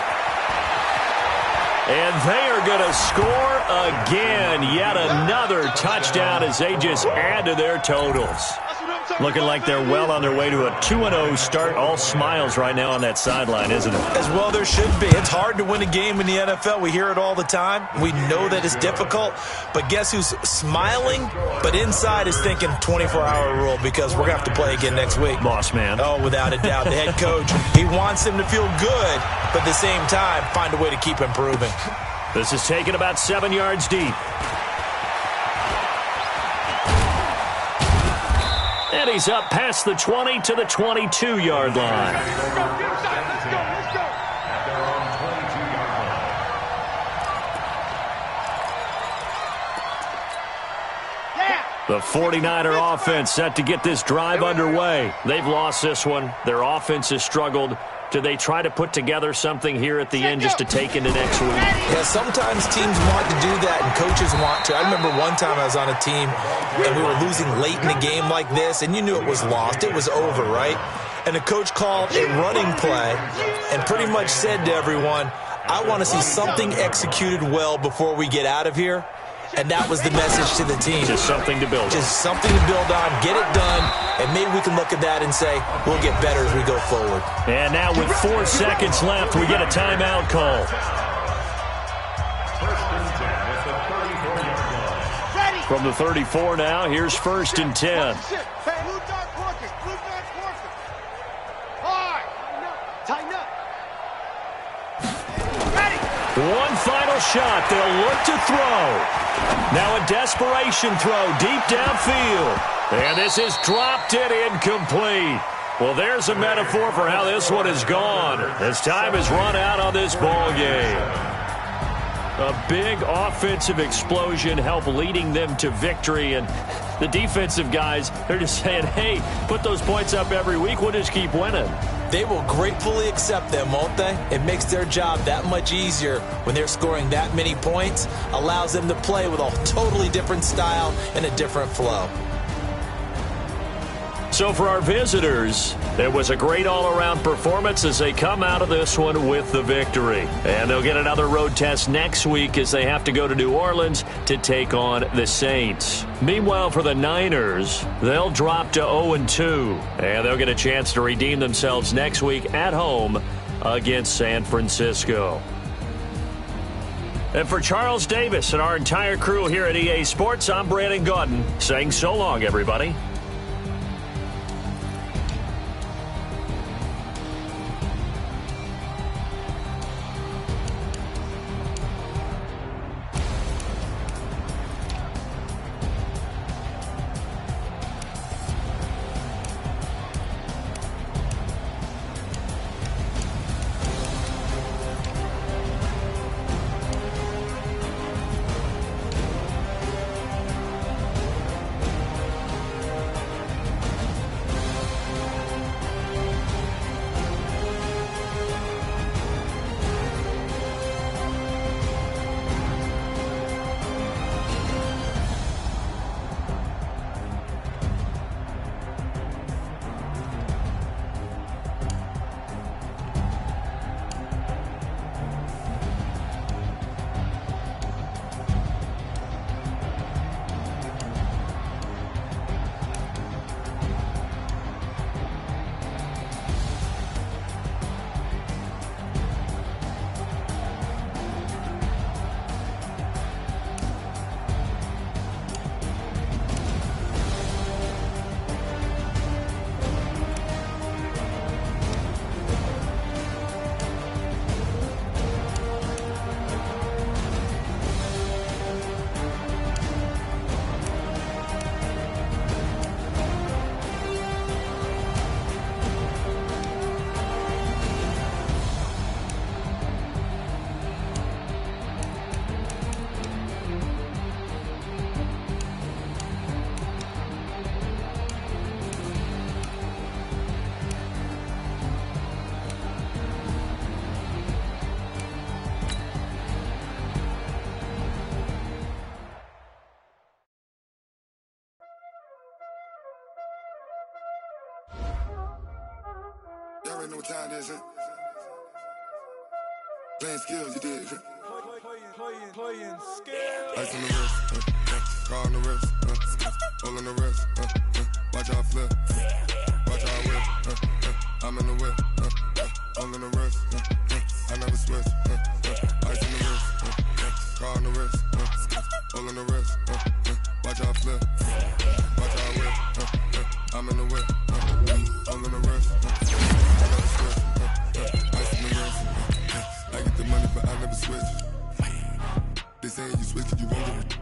And they are going to score again. Yet another touchdown as they just add to their totals. Looking like they're well on their way to a 2-0 start. All smiles right now on that sideline, isn't it? As well there should be. It's hard to win a game in the NFL. We hear it all the time. We know that it's difficult. But guess who's smiling? But inside is thinking 24-hour rule because we're going to have to play again next week. Boss man. Oh, without a doubt. The head coach, he wants them to feel good, but at the same time, find a way to keep improving. This is taken about 7 yards deep. And he's up past the 20 to the 22-yard line. The 49er offense set to get this drive underway. They've lost this one. Their offense has struggled. Do they try to put together something here at the end just to take into next week? Yeah, sometimes teams want to do that and coaches want to. I remember one time I was on a team and we were losing late in a game like this and you knew it was lost. It was over, right? And the coach called a running play and pretty much said to everyone, I want to see something executed well before we get out of here. And that was the message to the team. Just something to build on. Just something to build on, get it done, and maybe we can look at that and say, we'll get better as we go forward. And now with 4 seconds left, we get a timeout call. First and 10 at the 34-yard line. Ready. From the 34 now, here's 1st and 10. Blue dark working. Blue dark working. Hard. Tighten up. Ready. One final shot. They'll look to throw. Now a desperation throw deep downfield. And this is dropped and incomplete. Well, there's a metaphor for how this one has gone as time has run out on this ball game. A big offensive explosion helped leading them to victory. And the defensive guys, they're just saying, hey, put those points up every week. We'll just keep winning. They will gratefully accept them, won't they? It makes their job that much easier when they're scoring that many points. Allows them to play with a totally different style and a different flow. So for our visitors, it was a great all-around performance as they come out of this one with the victory. And they'll get another road test next week as they have to go to New Orleans to take on the Saints. Meanwhile, for the Niners, they'll drop to 0-2. And they'll get a chance to redeem themselves next week at home against San Francisco. And for Charles Davis and our entire crew here at EA Sports, I'm Brandon Gaudin saying so long, everybody. Y'all already know what time it is, huh? Playing skills, you did. Playing skills. Ice on the wrist, car on the wrist, all on the wrist, watch how I flip, watch how I whip, I'm in the whip, all on the wrist, I never switch, ice on the wrist, car on the wrist, all on the wrist, watch how I flip, watch how I whip, I'm in the whip, all on the wrist, I never switch, ice on the wrist, I get the money but I never switch. They saying you switch it, you won't get it.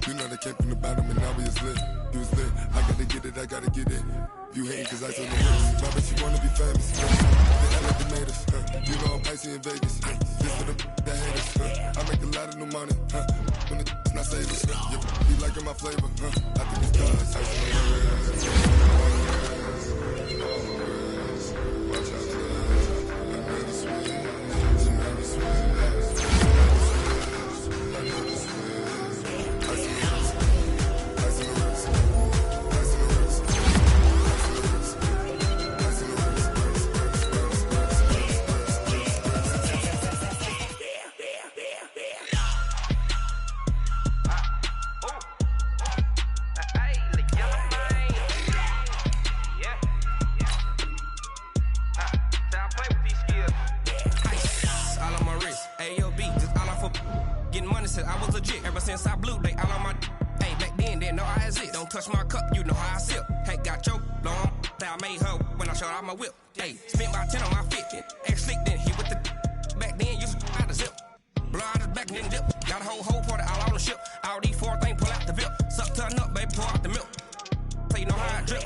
You know they came from the bottom and now we is lit. You was lit, I gotta get it, I gotta get it. You hate cause I told the wrist. My bitch, she wanna be famous. They LA tomatoes, you know I'm icy in Vegas. This for the that haters, I make a lot of new money, when it's not savers. You liking my flavor, I think it's cause ice on the wrist. Watch out, I never switch, I never switch. I was legit ever since I blew. They all on my know how is it. Don't touch my cup, you know how I sip. Hey, got your long that I made her when I showed out my whip. Hey, spent my 10 on my 50. Ex-slick then hit with the back then, used to out the zip. Blow out his back, then dip. Got a whole party all on the ship. All these 4 things pull out the VIP. Suck, turn up, baby, pour out the milk. So you know how I drip.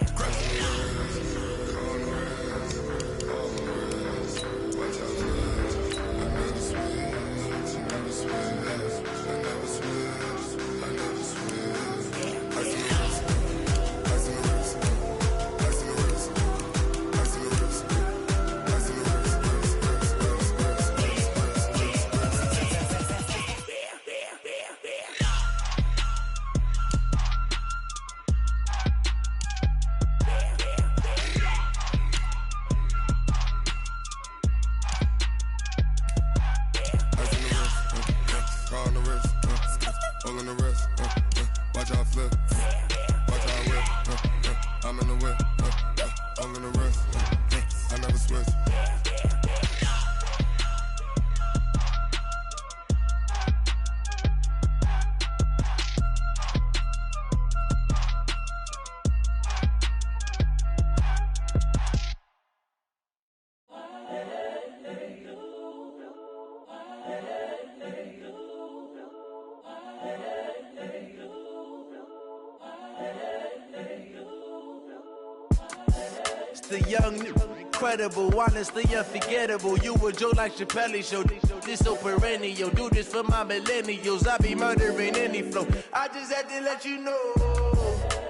The young, incredible, honestly unforgettable. You a Joe like Chappelle show. This so perennial. Do this for my millennials. I be murdering any flow. I just had to let you know.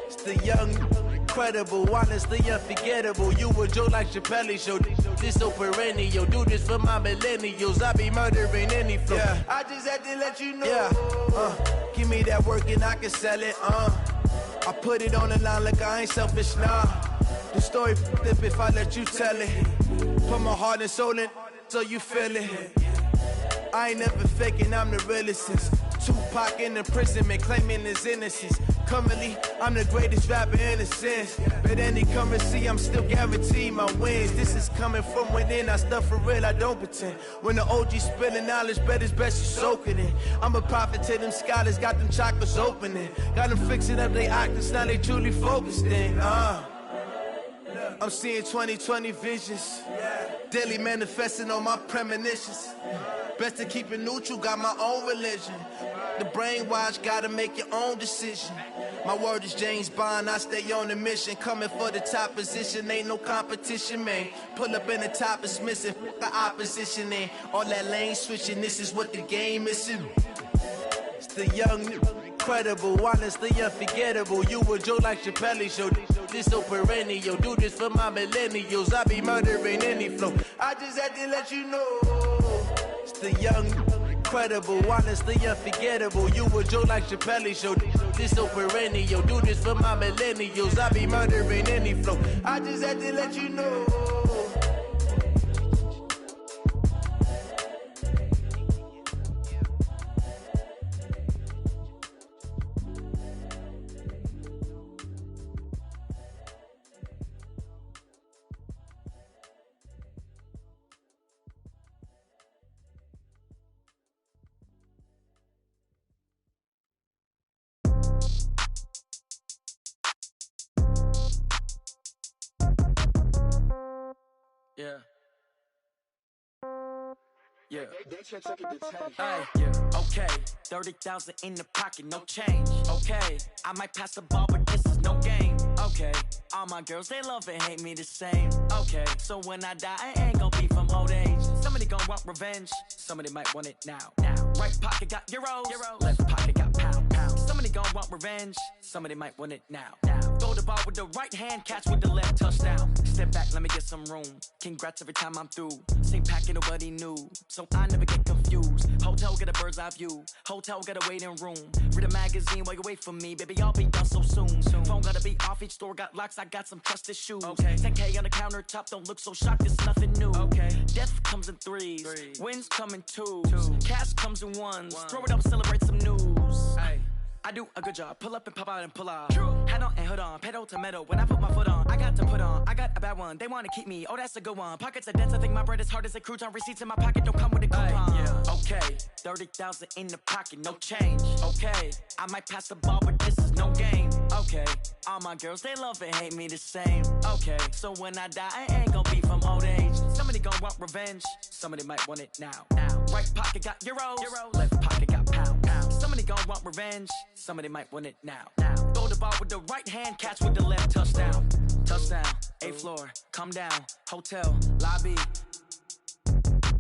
It's the young, incredible, honestly unforgettable. You a Joe like Chappelle show. This so perennial. Do this for my millennials. I be murdering any flow. Yeah. I just had to let you know. Yeah. Give me that work and I can sell it. I put it on the line like I ain't selfish, nah. The story flip if I let you tell it. Put my heart and soul in so you feel it. I ain't never faking, I'm the realest since Tupac in imprisonment, claiming his innocence. Currently, I'm the greatest rapper in a sense. But any currency, I'm still guaranteed my wins. This is coming from within, I stuff for real, I don't pretend. When the OG spilling knowledge, bet it's best you soak it in. I'm a prophet to them scholars, got them chakras opening. Got them fixing up their octaves, now they truly focused in. I'm seeing 2020 visions. Daily manifesting on my premonitions. Best to keep it neutral, got my own religion. The brainwash, gotta make your own decision. My word is James Bond, I stay on the mission. Coming for the top position, ain't no competition, man. Pull up in the top is missing, the opposition in. All that lane switching, this is what the game is. It's the young, incredible, honestly unforgettable. You a Joe like Chappelle show. This so perennial. Do this for my millennials. I be murdering any flow. I just had to let you know. It's the young, incredible, honestly unforgettable. You a Joe like Chappelle show. This so perennial. Do this for my millennials. I be murdering any flow. I just had to let you know. Yeah. Yeah. Yeah. Okay. 30,000 in the pocket, no change. Okay. I might pass the ball, but this is no game. Okay. All my girls, they love and hate me the same. Okay. So when I die, I ain't gonna be from old age. Somebody gonna want revenge. Somebody might want it now. Right pocket got euros. Left pocket got pound. Somebody gonna want revenge. Somebody might want it now. Throw the ball with the right hand, catch with the left, touchdown. Step back, let me get some room. Congrats every time I'm through. Same packet, nobody knew, so I never get confused. Hotel get a bird's eye view. Hotel get a waiting room. Read a magazine while you wait for me, baby. I'll be done so soon. Phone gotta be off, each store got locks. I got some trusted shoes. 10K on the countertop, don't look so shocked. It's nothing new. Death comes in threes. Wins come in twos. Cash comes in ones. Throw it up, celebrate some news. I do a good job. Pull up and pop out and pull out. Head on and hood on. Pedal to metal. When I put my foot on, I got to put on. I got a bad one. They want to keep me. Oh, that's a good one. Pockets are dense. I think my bread is hard as a crouton. Receipts in my pocket don't come with a coupon. Okay. 30,000 in the pocket. No change. Okay. I might pass the ball, but this is is no game. Okay, all my girls, they love and hate me the same. Okay, so when I die, I ain't gon' be from old age. Somebody gon' want revenge, somebody might want it now. Right pocket got euros, left pocket got pounds. Somebody gon' want revenge, somebody might want it now. Throw the ball with the right hand, catch with the left, touchdown. Touchdown, 8th floor, come down, hotel, lobby.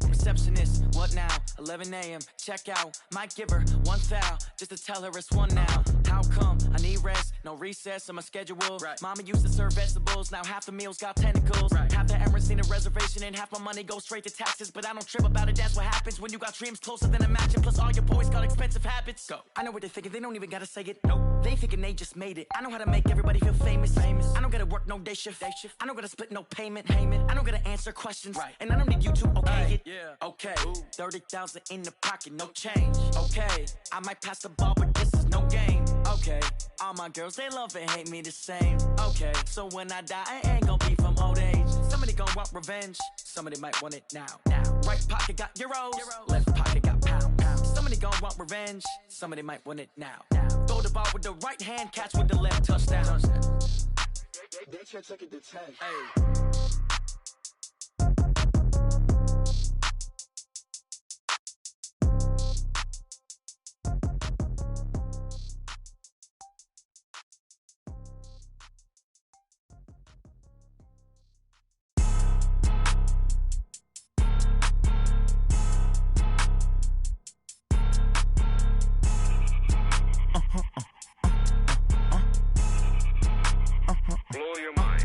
Receptionist, what now? 11 a.m. check out. Might give her one foul just to tell her it's one now. How come? I need rest, no recess in my schedule. Right. Mama used to serve vegetables, now half the meals got tentacles. Right. Half the Emirates need a reservation and half my money goes straight to taxes. But I don't trip about it, that's what happens when you got dreams closer than imagine. Plus all your boys got expensive habits. Go. I know what they're thinking, they don't even gotta say it. Nope. They thinking they just made it. I know how to make everybody feel famous. I don't gotta work no day shift. I don't gotta split no payment. I don't gotta answer questions. Right. And I don't need you to okay it. Yeah. Okay, 30,000 in the pocket, no change. Okay, I might pass the ball, but this is no game. Okay, all my girls, they love and hate me the same. Okay, so when I die, I ain't gon' be from old age. Somebody gon' want revenge, somebody might want it now. Right pocket got euros, left pocket got pounds. Somebody gon' want revenge, somebody might want it now. Throw the ball with the right hand, catch with the left, touchdown. They check it to 10. Hey. Blow your mind.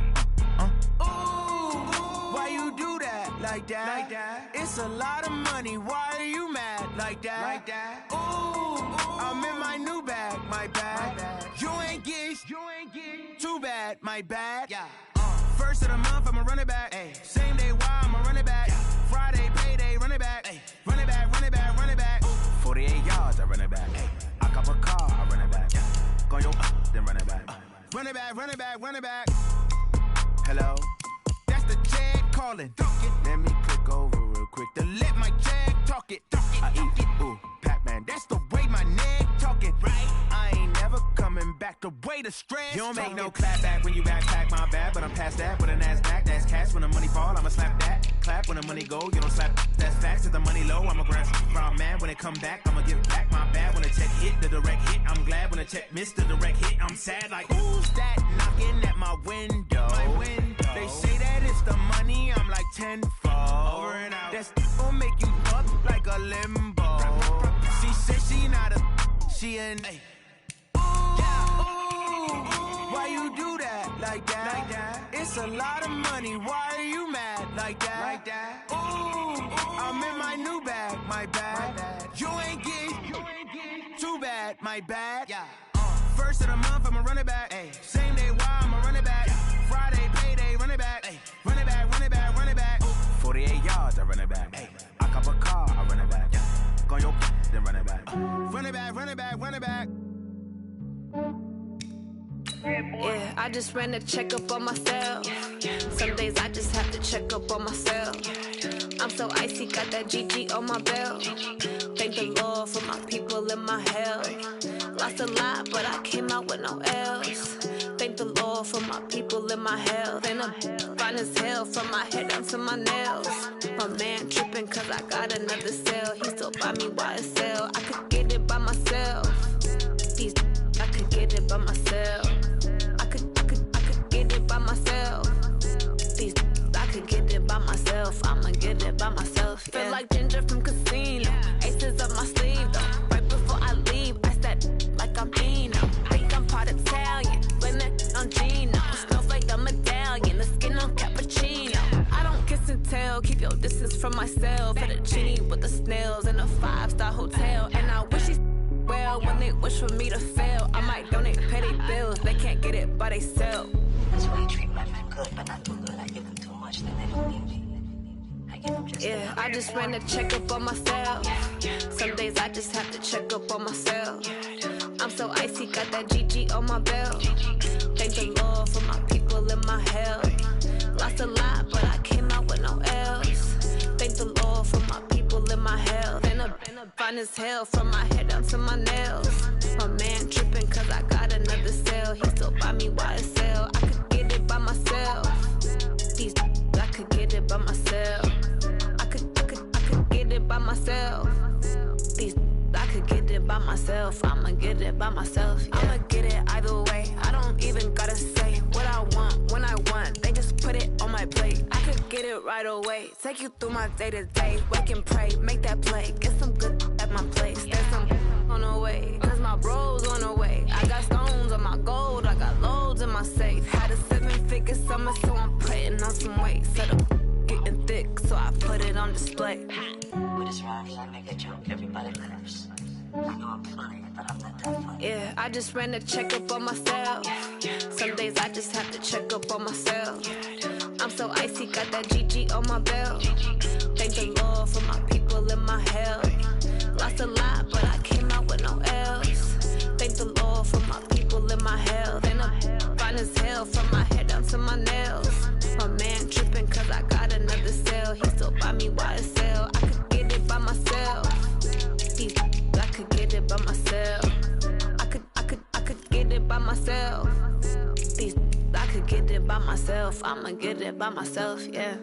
Why you do that like that? It's a lot of money. Why are you mad like that? Ooh, I'm in my new bag, my bad. You ain't get too bad, my bad. Yeah. First of the month, I'ma run it back. Ay. Same day, why I'ma run it back. Friday, payday, run it back. Ay. Run it back, run it back, run it back. 48 yards, I run it back. Ay. I cop a car, I run it back. Go yo, then run it back. Run it back, run it back, run it back. Hello? That's the jag calling. Let me click over real quick to let my jag talk it. I eat it, ooh, Pac-Man. That's the way my neck talking. Right? I ain't never coming back the way the stress. You don't make no clap back when you backpack, my bad. But I'm past that with a NASDAQ. That's cash when the money fall, I'ma slap that. Clap when the money go, you don't slap. That's facts. If the money low, I'ma grab. Brown man, when it come back, I'ma give back my bad. When the check hit, the direct hit. I'm glad when the check missed the direct hit. I'm sad like, who's that knocking at my window? They say that it's the money, I'm like tenfold. Over and out. That's gon' make you up like a limbo. She said she not a, she an. Ooh, why you do that like that? It's a lot of money, why are you mad like that? Ooh, I'm in my new bag, my bad. You ain't get too bad, my bad. Yeah. First of the month, I'ma run it back. Ay. Same day, why I'ma run it back. Friday, payday, run it back. Ay. Run it back, run it back, run it back. 48 yards, I run it back. Ay. I cop a car, I run it back. Go yo, then run it back. Run it back, run it back, run it back. Yeah, I just ran a checkup on myself. Some days I just have to check up on myself. I'm so icy, got that GG on my belt. Thank the Lord for my people and my health. Lost a lot, but I came out with no else. Thank the Lord for my people and my health. And I'm fine as hell from my head down to my nails. My man tripping cause I got another cell. He still buy me YSL. I could get it by myself. These I could get it by myself. I could get it by myself. These I could get it by myself. I'ma get it by myself. Yeah. Feel like Ginger from Casino. Aces up my sleeve though. Right before I leave, I step like I'm Dino. Think I'm part Italian. Blame that on Gino. Smells like a medallion. The skin on cappuccino. I don't kiss and tell. Keep your distance from myself. Fettuccine with the snails in a 5-star hotel. And I wish he's well when they wish for me to fail. I might donate, pay their bills. They can't get it, but they sell. That's why you treat my men good, but not too good. I give them too much, then they don't need me. I give them just yeah, I just ran a checkup on myself. Some days I just have to check up on myself. I'm so icy, got that GG on my belt. Thank the Lord for my people and my health. Lost a lot, but I came out with no else. Thank the Lord for my people and my health. And I'm fine as hell from my head down to my nails. My man tripping cause I got another another sale. He still buy me YSL. I could get it by myself. I could get it by myself. I could get it by myself. I could get it by myself. I'ma get it by myself. Yeah. I'ma get it either way. I don't even gotta say what I want when I want. They just put it on my plate. I could get it right away. Take you through my day to day. Wake and pray, make that play. Get some good at my place. There's some on the way. Cause my bros on the way. I got stones on my gold. I got loads in my safe. Had a 7-figure summer, so I'm putting on some weight. Set up getting thick, so I put it on display. With this rhyme, I make a joke, everybody laughs. I know I'm funny, but I'm not that funny. Yeah, I just ran a checkup on myself. Some days I just have to check up on myself. I'm so icy, got that GG on my belt. Thank the Lord for my people in my health. Lost a lot, but I came out with no else. Thank the Lord for my people in my health. And I'm fine as hell from my head down to my nails. My man tripping cause I got another sale. He still buy me YSL. I could get it by myself. I could get it by myself. I could get it by myself. I could get it by myself. I'ma get it by myself, yeah.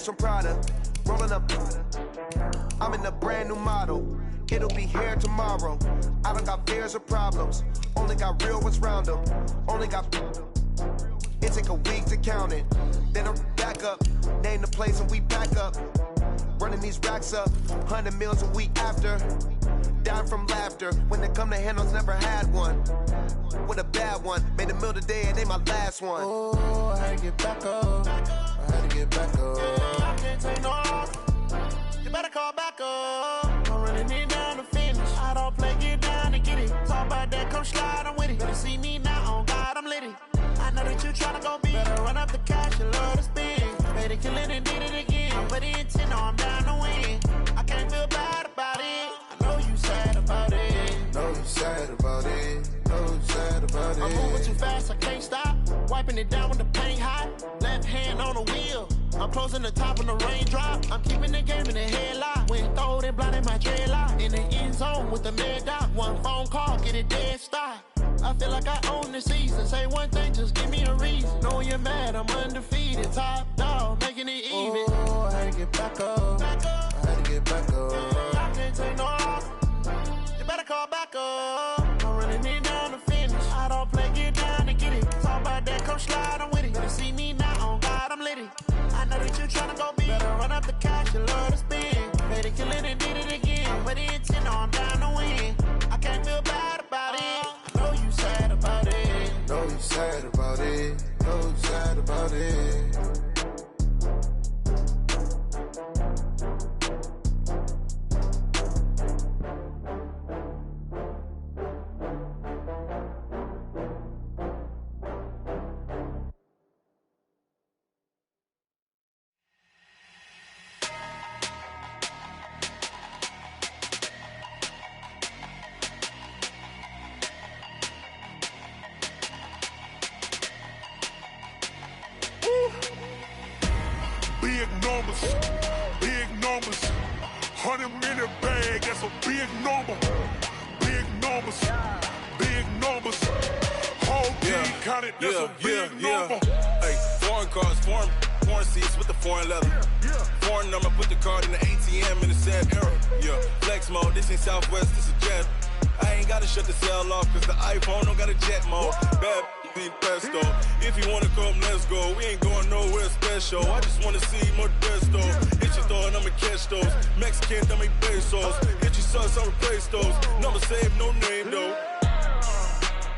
From Prada, rolling up. I'm in a brand new model. It'll be here tomorrow. I don't got fears or problems. Only got real ones round them. Only got. It take a week to count it. Then I'm back up. Name the place and we back up. Running these racks up. 100 meals a week after. Dying from laughter. When it come to handles, never had one. With a bad one. Made a meal today and they my last one. Oh, I had to get back up. I had to get back up. I can't take no loss. You better call back up. I'm running it down to finish. I don't play, get down and get it. Talk about that, come slide, I'm with it. Better see me now, on God, I'm litty. I know that you tryna go big. Better run up the cash, you love to spend. Better kill it and did it again. I'm put in 10, no, I'm down to win. I can't feel bad about it. I know you sad about it. Know you sad about it. Know you sad about it. I'm moving too fast, I can't stop. Wiping it down when the paint hot. Left hand on the wheel. I'm closing the top when the raindrop. I'm keeping the game in the headlock. When throwed and blinded my dreadlock. In the end zone with the mad dot. One phone call, get it dead stop. I feel like I own the season. Say one thing, just give me a reason. Knowing you're mad, I'm undefeated. Top dog, making it even. Oh, I had to get back up. I had to get back up. I can't take no loss. You better call back up. I'm running it down to finish. I don't play, get down and get it. Talk about that, come slide, I'm with it. Better see me now, on God, I'm litty. I know that you tryna go big. Better run up the cash, you love to spend. Better kill it and did it again. But in 10, no, I'm down to win. I can't feel bad about it. I know you sad about it. Know you sad about it. Know you sad about it. Big numbers, 100 minute bag, that's a big number. Big numbers, whole team counted, that's a big number. Hey, foreign cars, foreign seats with the foreign leather. Foreign number, put the card in the ATM in the sad era. Yeah, flex mode, this ain't Southwest, this is jet. I ain't gotta shut the cell off, cause the iPhone don't got a jet mode. Bad be pesto. If you wanna come, let's go. We ain't going nowhere special. I just wanna see Modesto. Hit your thought, I'ma catch those. Mexican, I'ma pesos. Hit your sus, I'ma replace those. Number save, no name though.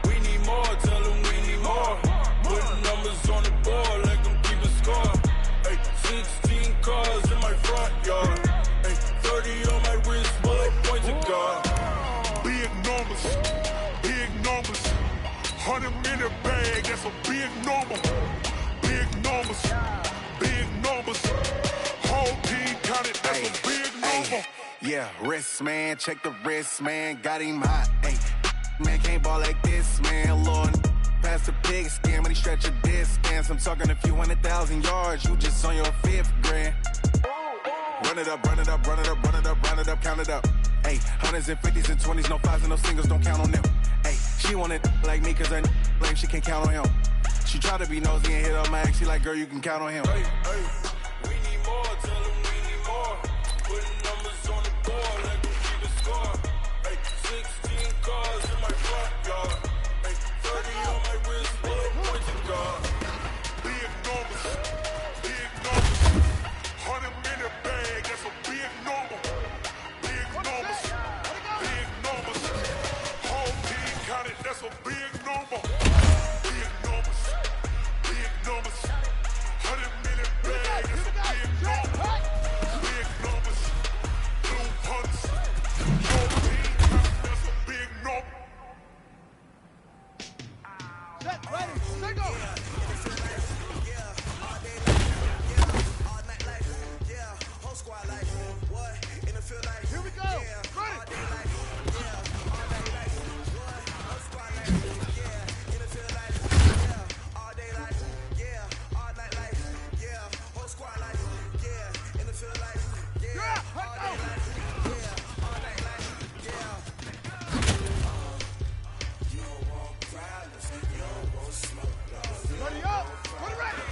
We need more, tell them we need more. Putting numbers on the board, let them keep a score. Ay, 16 cars in my front yard. Ay, 30 on my wrist, bullet points of God. Big numbers, big numbers. 100 minute bag, that's a big number. Big numbers, big numbers. Whole team counted, that's a big number. Yeah, wrist man, check the wrist man, got him hot. Ay, man can't ball like this, man. Lord, past the pig skin when he stretch a distance. I'm talking a few 100,000 yards, you just on your 5th grand. Run it up, run it up, run it up, run it up, run it up, count it up. Ay, hundreds and 50s and 20s, no 5s and no singles, don't count on them. Ay, she want it like me, cause her lame, she can't count on him. She try to be nosy and hit up my ex, she like, girl, you can count on him. Hey, hey, we need more, tell them we need more. Putting numbers on the board, let them keep a score. Hey, 16 cars in my front yard. Hey, 30 on my wrist, bullet points of God. Big numbers, big numbers. 100 minute bag, that's a big number. Big numbers, big numbers. Whole team counted, that's a big number. Big numbers, big numbers. 100 minute bag, that's a big number. Big numbers, blue punts. Whole team counted, that's a big number. Set, ready, single. Here we go. Ready. Ready up. Put it ready.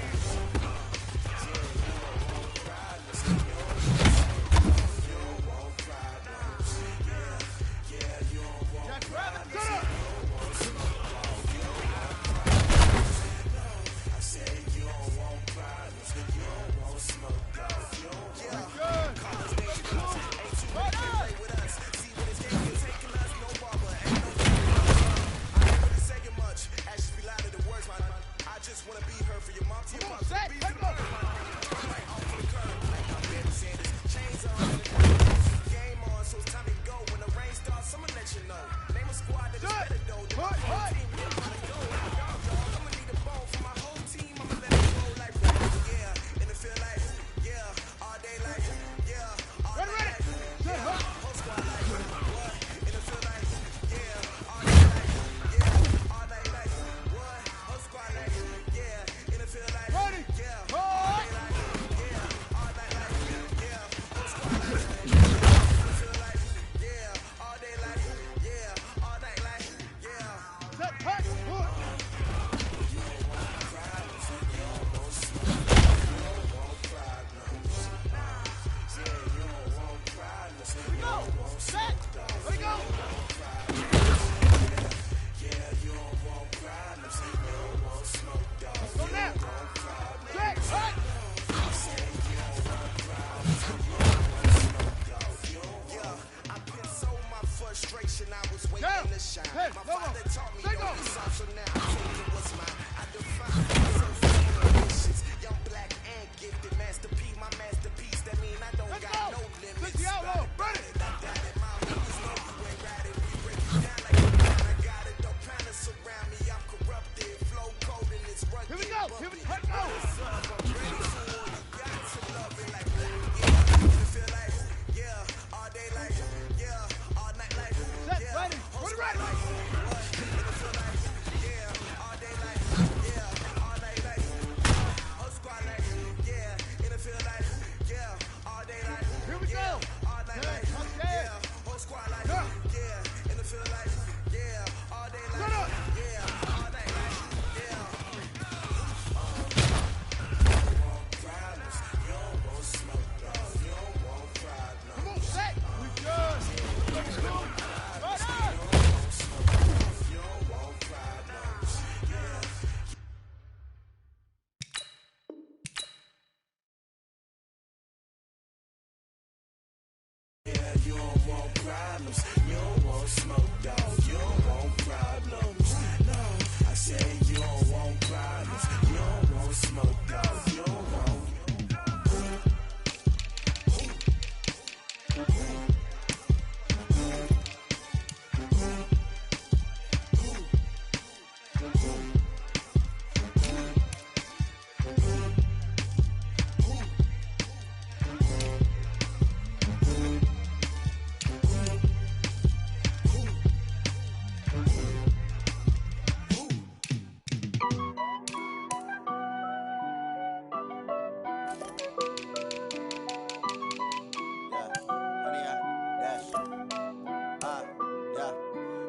you don't want problems. You don't want smoke, dog. You don't want problems. No, I said you don't want problems. You don't want smoke, dog. You don't want.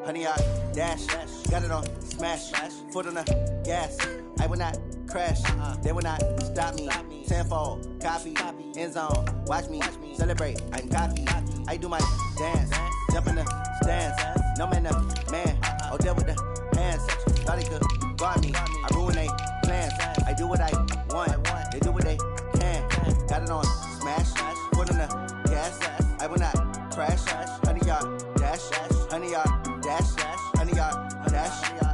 Honey, I dash, got it on smash, foot on the gas. I will not crash, they will not stop me. Tenfold, copy, end zone, watch me celebrate. I'm cocky, I do my dance, jump in the stands. No man, man, oh there with the hands. Thought he could guard me, I ruin they plans. I do what I want, they do what they can. Got it on smash, foot on the gas. I will not crash, honey, y'all dash, honey, y'all dash, honey, y'all dash,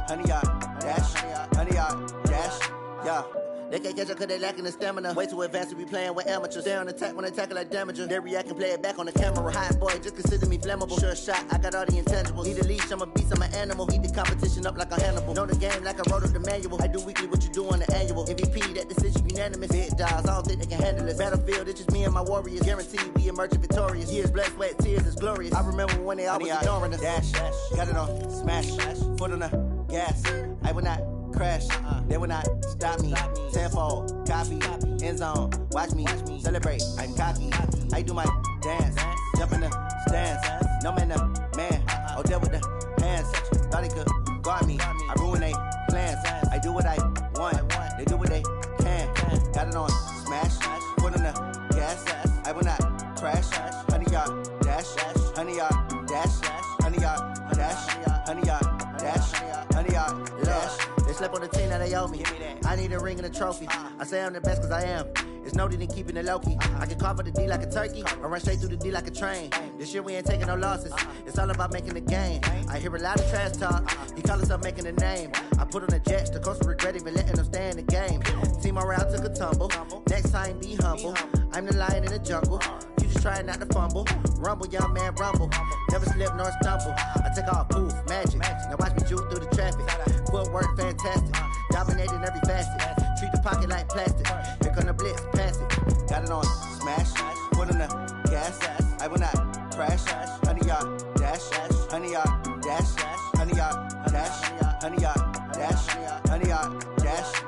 honey, y'all dash, honey, y'all dash, yeah. They can't catch up cause they lacking the stamina. Way too advanced to be playing with amateurs. Stay on attack when they tackle like damager. They react and play it back on the camera. Hot boy, just consider me flammable. Sure shot, I got all the intangibles. Need a leash, I'm a beast, I'm an animal. Eat the competition up like a Hannibal. Know the game like I wrote up the manual. I do weekly what you do on the annual. MVP, that decision unanimous. Big dogs, I don't think they can handle it. Battlefield, it's just me and my warriors. Guaranteed we emerge victorious. Years, blood, sweat, tears, it's glorious. I remember when they always ignoring us. Dash, got it on smash, foot on the gas. I will not crash, they will not stop me. Tenfold, copy, end zone, watch me celebrate. I'm cocky, I do my dance, jump in the stands. No man, man, oh there with the hands. Thought he could guard me, I ruin they plans. I do what I want, they do what they can. Got it on smash, foot on the gas. I will not crash, honey, y'all dash, honey, y'all dash, honey, y'all dash, honey, y'all dash, honey, y'all dash. They slept on the team that they owe me. I need a ring and a trophy. I say I'm the best cause I am. It's no need in keeping it low-key. I can carve up the D like a turkey or run straight through the D like a train. This year we ain't taking no losses. It's all about making the game. I hear a lot of trash talk. He call himself making a name. I put on the Jets. The coach will regret even letting them stay in the game. Team around took a tumble. Next time be humble. I'm the lion in the jungle. You just trying not to fumble. Rumble, young man, rumble. Never slip nor stumble. I take off, poof, magic. Now watch me juke through the traffic. Footwork fantastic. Dominating every facet. Treat the pocket like plastic. Here come the blitz, pass it. Got it on smash. Foot on the gas. I will not crash. Honey, y'all dash. Honey, y'all dash. Honey, y'all dash. Honey, y'all dash. Honey, y'all dash.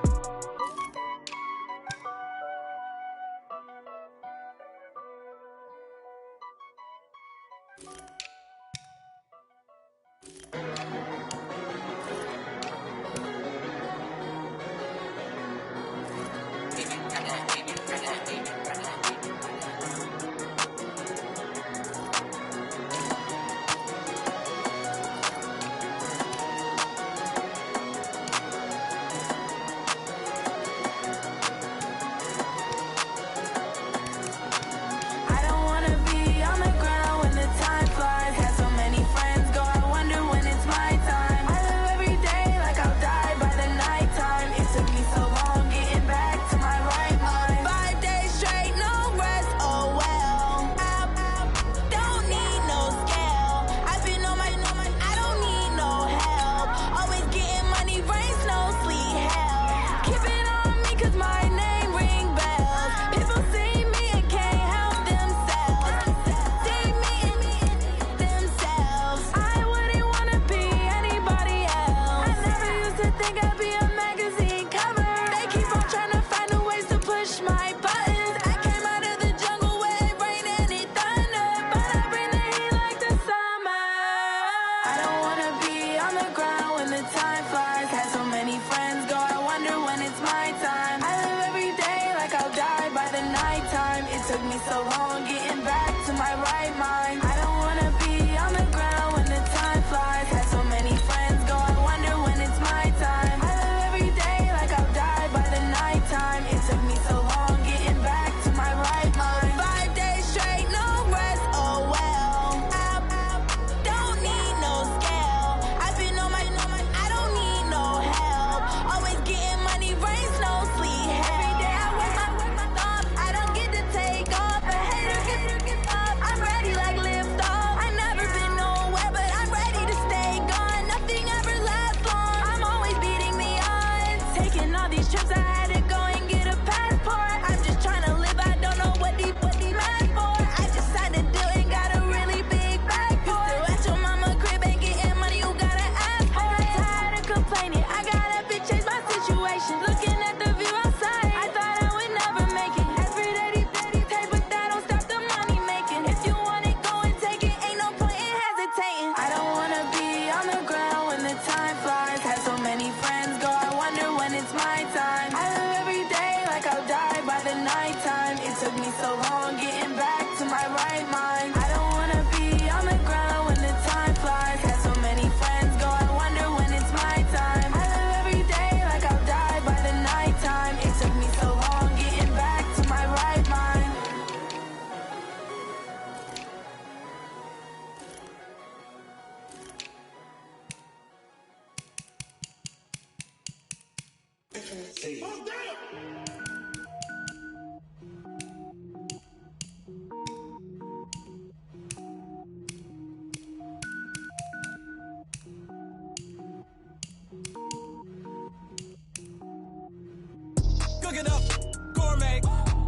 Cooking up, gourmet.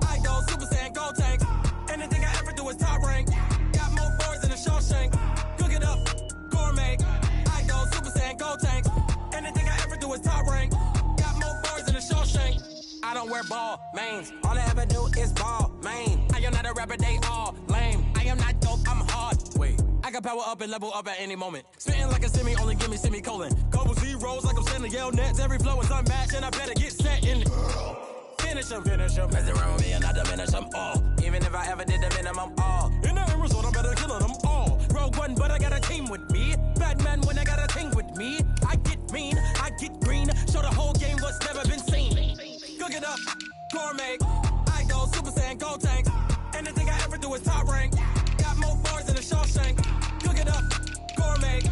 I go Super Saiyan, gold tank. Anything I ever do is top rank. Got more boards than a Shawshank. Cooking up, gourmet. I go Super Saiyan, gold tank. Anything I ever do is top rank. Got more boards than a Shawshank. I don't wear ball mains. All I ever do is ball main. I am not a rapper, they all lame. I am not dope, I'm hard. Wait, I can power up and level up at any moment. Spitting like a semi, only give me semicolon. Couple zeros like I'm sending yell nets. Every flow is unmatched and I better get set in it. Finish them. Mess around with me and I diminish them all. Even if I ever did the minimum all. In the end result, I'm better killing them all. Rogue One, but I got a team with me. Batman when I got a team with me. I get mean, I get green. Show the whole game what's never been seen. Cook it up, gourmet. I go Super Saiyan, gold tank. Anything I ever do is top rank. Got more bars than a Shawshank. Cook it up, gourmet.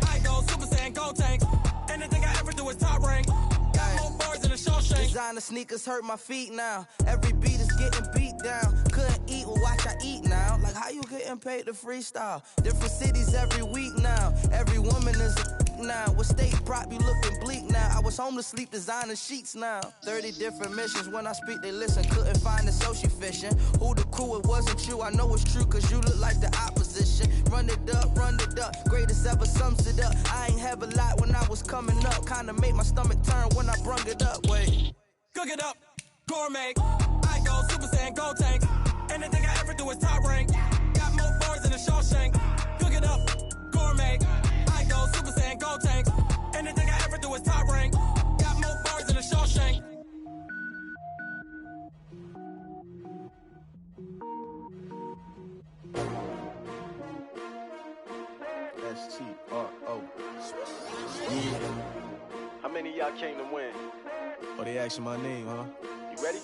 I go Super Saiyan, gold tank. Anything I ever do is top rank. Got more bars than a Shawshank. Designer sneakers hurt my feet now. Every beat is getting beat down. Couldn't eat, well watch I eat now. Like how you getting paid to freestyle? Different cities every week now. Every woman is a now. What state prop you looking bleak now? I was home to sleep designing sheets now. 30 different missions. When I speak they listen. Couldn't find the social fishing. Who the crew? It wasn't you. I know it's true cause you look like the opposition. Run it up. Greatest ever sums it up. I ain't have a lot when I was coming up. Kinda made my stomach turn when I brung it up. Wait. Cook it up, gourmet. I go Super Saiyan, gold tank. Anything I ever do is top rank. Got more bars than a Shawshank. Cook it up, gourmet. I go Super Saiyan, gold tank. Anything I ever do is top rank. Got more bars than a Shawshank. STRO. Yeah. How many of y'all came to win? Oh, they asking my name, huh? You ready?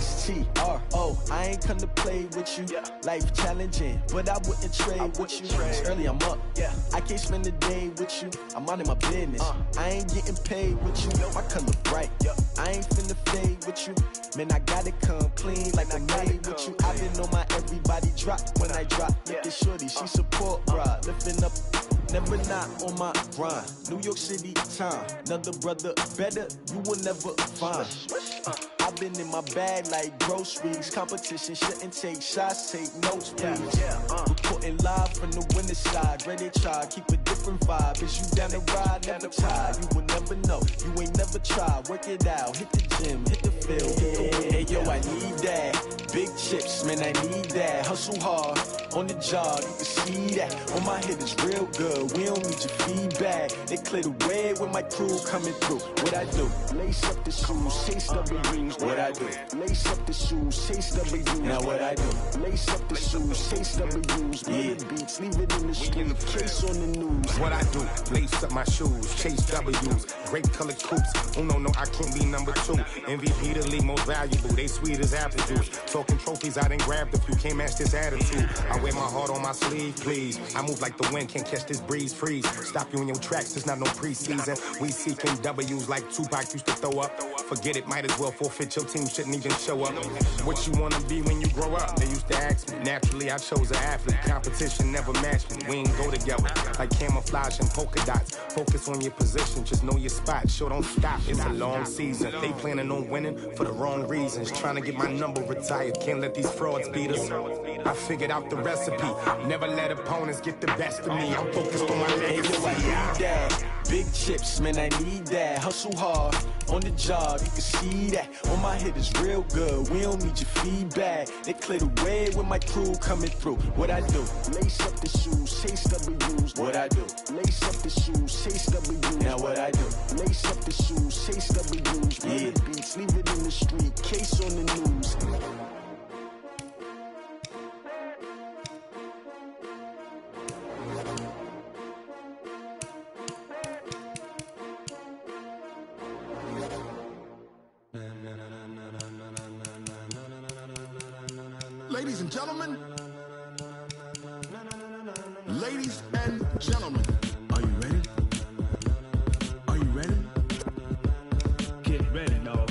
STRO. I ain't come to play with you. Yeah. Life challenging, but I wouldn't trade with you. It's early, I'm up. Yeah. I can't spend the day with you. I'm minding my business. I ain't getting paid with you. My color bright. I ain't finna fade with you. Man, I gotta come clean like I'm made with you. I been on my everybody drop when I drop. Look at shorty, she support ride. Lifting up, never not on my grind. New York City time. Another brother better, you will never find. I've been in my bag like groceries. Competition shouldn't take shots, take notes, please. Reporting live from the winter side. Ready to try, keep a different vibe. Is you down the ride, never tired. You will never know, you ain't never tried. Work it out, hit the gym, hit the field, hit the wind. Hey yo, I need that. Big chips, man, I need that. Hustle hard, on the job, you can see that. On my head is real good, we don't need your feedback. They clear the way when my crew coming through. What I do? Lace up the shoes, chase W's. What I do? Lace up the shoes, chase W's. Now what I do? Lace up the shoes, chase W's. Yeah. Beats, leave it in the street, case on the news. What I do? Lace up my shoes, chase W's. Great color coops. Oh no, I can't be number 2. MVP the league most valuable. They sweet as apple juice. Talking trophies, I done grabbed a few. Can't match this attitude. I wear my heart on my sleeve, please. I move like the wind, can't catch this breeze. Freeze. Stop you in your tracks. There's not no preseason. We seeking W's like Tupac used to throw up. Forget it, might as well forfeit. Your team shouldn't even show up. What you wanna be when you grow up? They used to ask me. Naturally, I chose an athlete. Competition never matched me. We ain't go together like camouflage and polka dots. Focus on your position, just know your spot. Sure, don't stop. It's a long season. They planning on winning for the wrong reasons. Trying to get my number retired. Can't let these frauds beat us. I figured out the recipe. Never let opponents get the best of me. I'm focused on my legacy. I need that. Big chips, man, I need that. Hustle hard, on the job, you can see that. On my head is real good, we don't need your feedback. They clear the way when my crew coming through. What I do? Lace up the shoes, chase W's. What I do? Lace up the shoes, chase W's. Now what I do? Lace up the shoes, chase W's. Yeah. Beats, leave it in the street, case on the news. Ladies and gentlemen, ladies and gentlemen, are you ready? Are you ready? Get ready, dog.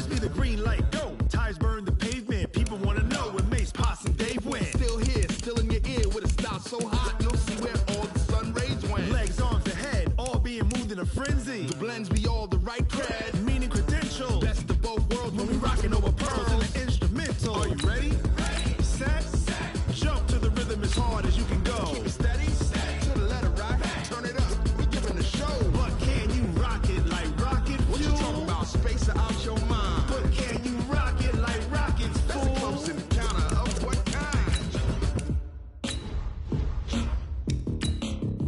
this be the green light. Go. Tires burn the pavement. People want to know where Mace, Posse, and Dave went. Still here, still in your ear with a style so hot. No see where all the sun rays went. Legs, arms, and head, all being moved in a frenzy. The blends be all the right cred. Meaning credentials. Best of both worlds when we rockin' over pearls in the instrumental. Are you ready? Set. Jump to the rhythm as hard as you can go. Keep it steady. To the letter rock. Turn it up. We giving the show. But can you rock it like rocket fuel? What you talking about? Space out your mind. But can you rock it like rockets, fool? That's a close encounter of what kind?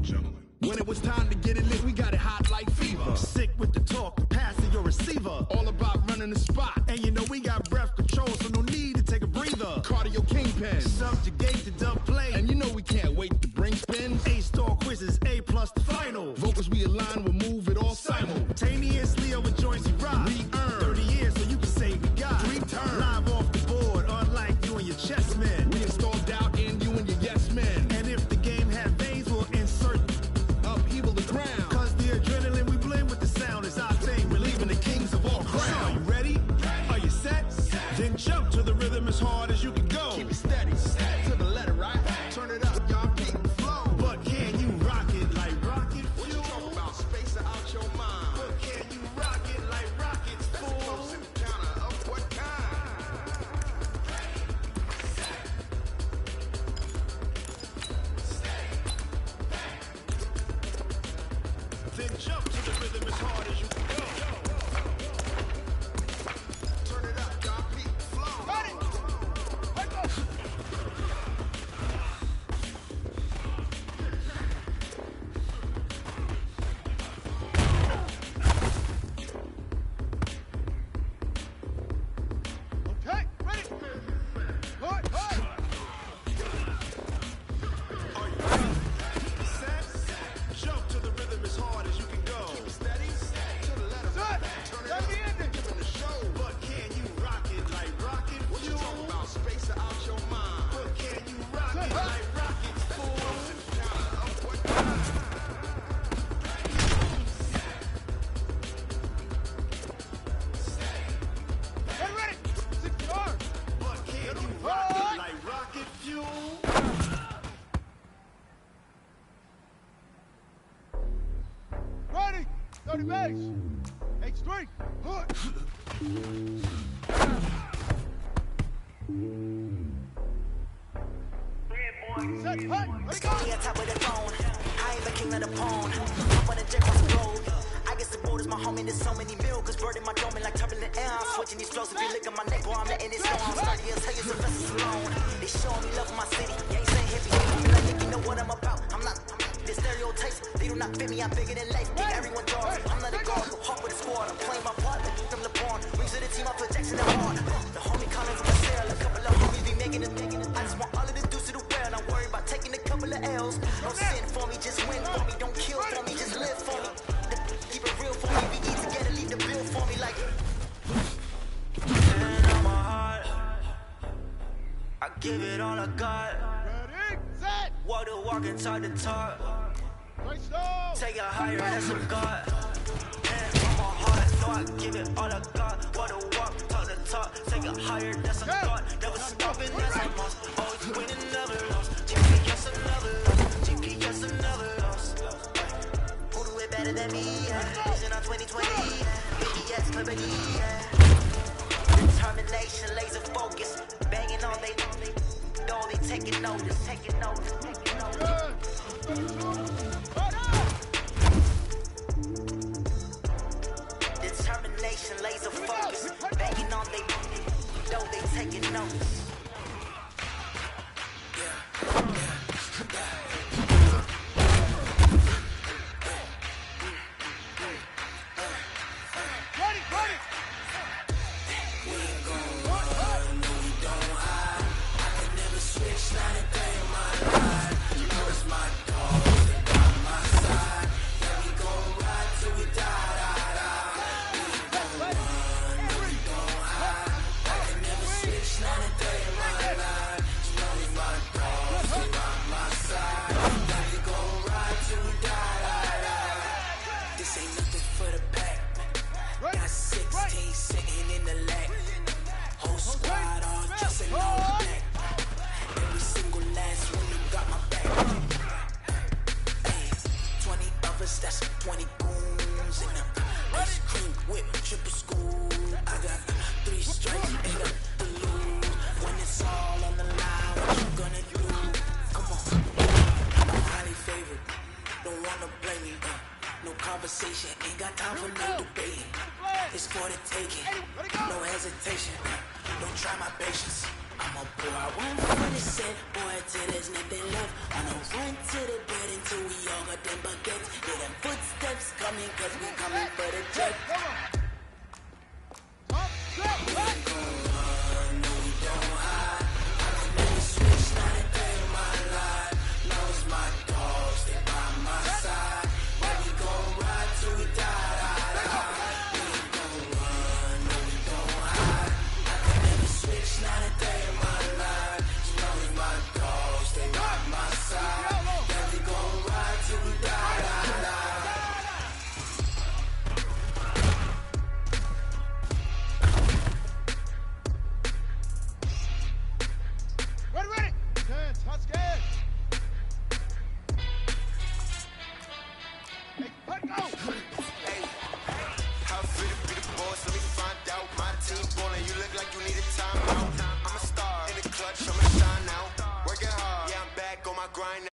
Gentlemen. When it was time to get it lit, we got it hot like fever. Sick with the talk, pass to your receiver. All about running the spot. And you know we got breath control, so no need to take a breather. Cardio kingpin. Subjugate the dub play. And you know we can't wait to bring spins. A-star quizzes, A+ the final. Vocals we align, we'll move it all simultaneously over joints we rock. We earn 30 years so you can say we got 3 turns. Live off the board, unlike you and your chess men. We install doubt in you and your yes men. And if the game had veins, we'll insert upheaval the ground. Cause the adrenaline we blend with the sound is our thing. We're leaving the kings of all crowns. So are you ready? Are you set? Then jump to the rhythm as hard as you can go. Keep it steady. To the letter right. Turn it up, y'all keep the flow. But can you rock it like rocket fuel? What you talking about? Space out your mind. But can you rock it like rockets, fool? That's a close encounter of what kind? Then jump to the rhythm as hard as you can go. Turn it up, y'all keep the flow. Ready? Let's go. Okay, ready? Good, good. Are you ready? Set. Jump to the rhythm as hard as you can go. Keep it steady. To the letter right. Turn it up. Giving the show. But can you rock it like rocket fuel? What you talking about? Space out your mind. But can you rock it like rockets, fool? Close encounter of what kind? Get ready. 60 yards. But can you rock it like rocket fuel? Ready. 30 base. H3. Hood. Set. Hey. Let's go. Stay on top of the phone. I ain't the king of the pawn. I'm on the jet cross the road. I guess the border's my homie. There's so many mil, cause bird in my dome like turbulent air. I'm switching these flows. If you look at my neck, boy, I'm letting it snow. I'm starting to tell you Sylvester Stallone. They showing me love for my city. You ain't saying hippie. I feel like you know what I'm about. I'm not the stereotypes. They do not fit me. I'm bigger than life. Think everyone draws. I'm not a guard. Go hawk with a squad. I'm playing my part. Like from LeBron. Rings to the team. I put Jackson and hard. The homie calling from the cell. A couple of homies be making it. I just want all of this dudes to do well. I'm worried about taking a couple of L's. No sin for me. Just win for me. Don't kill for me. Just live for me. Keep it real for me. We eat together. Leave the bill for me like. And on my heart, I give it all I got. Ready. Set. Walk the walk and talk the talk. Nice stop. Take it higher, that's a God. And on my heart, so I give it all I got. Walk the walk, talk the talk. Take it higher, that's a God. Never stopping, that's a must. Always winning, never lost. GPS another loss. GPS another loss. Who do it better than me? Vision on 2020. BDS, Liberty. Determination, laser focus. Banging on they know they taking notice, taking notice, taking notice. Determination, laser focus. Banging on they know they taking notice. Ready, ready. Switch, not a day in my life. You know it's my dog, by my side. Yeah, we gon' ride till we die, die, die. We gon' run, we gon' hide. I can never switch, not a day in hesitation. Don't try my patience. I'ma pour out one for the set, boy, till there's nothing left. I'ma run to the bed until we all got them buckets. Hear them footsteps coming, cause we coming for the check. We ain't gon' run, no, we don't hide. I can never switch, not a day in my life. Now it's my dogs, they by my side. But we gon' ride till we die. We ain't gon' run, no, we don't hide. I can never switch, not a day in my life. So now it's my dogs, they by my side. Yeah, we gon' ride till we die. Ready. 10, touch scared. Hey, let go. Hey, how fit to be the boss? Let me find out. My team ballin', you look like you need a timeout. I'm a star in the clutch, I'm a shine now. Working hard, yeah, I'm back on my grind now.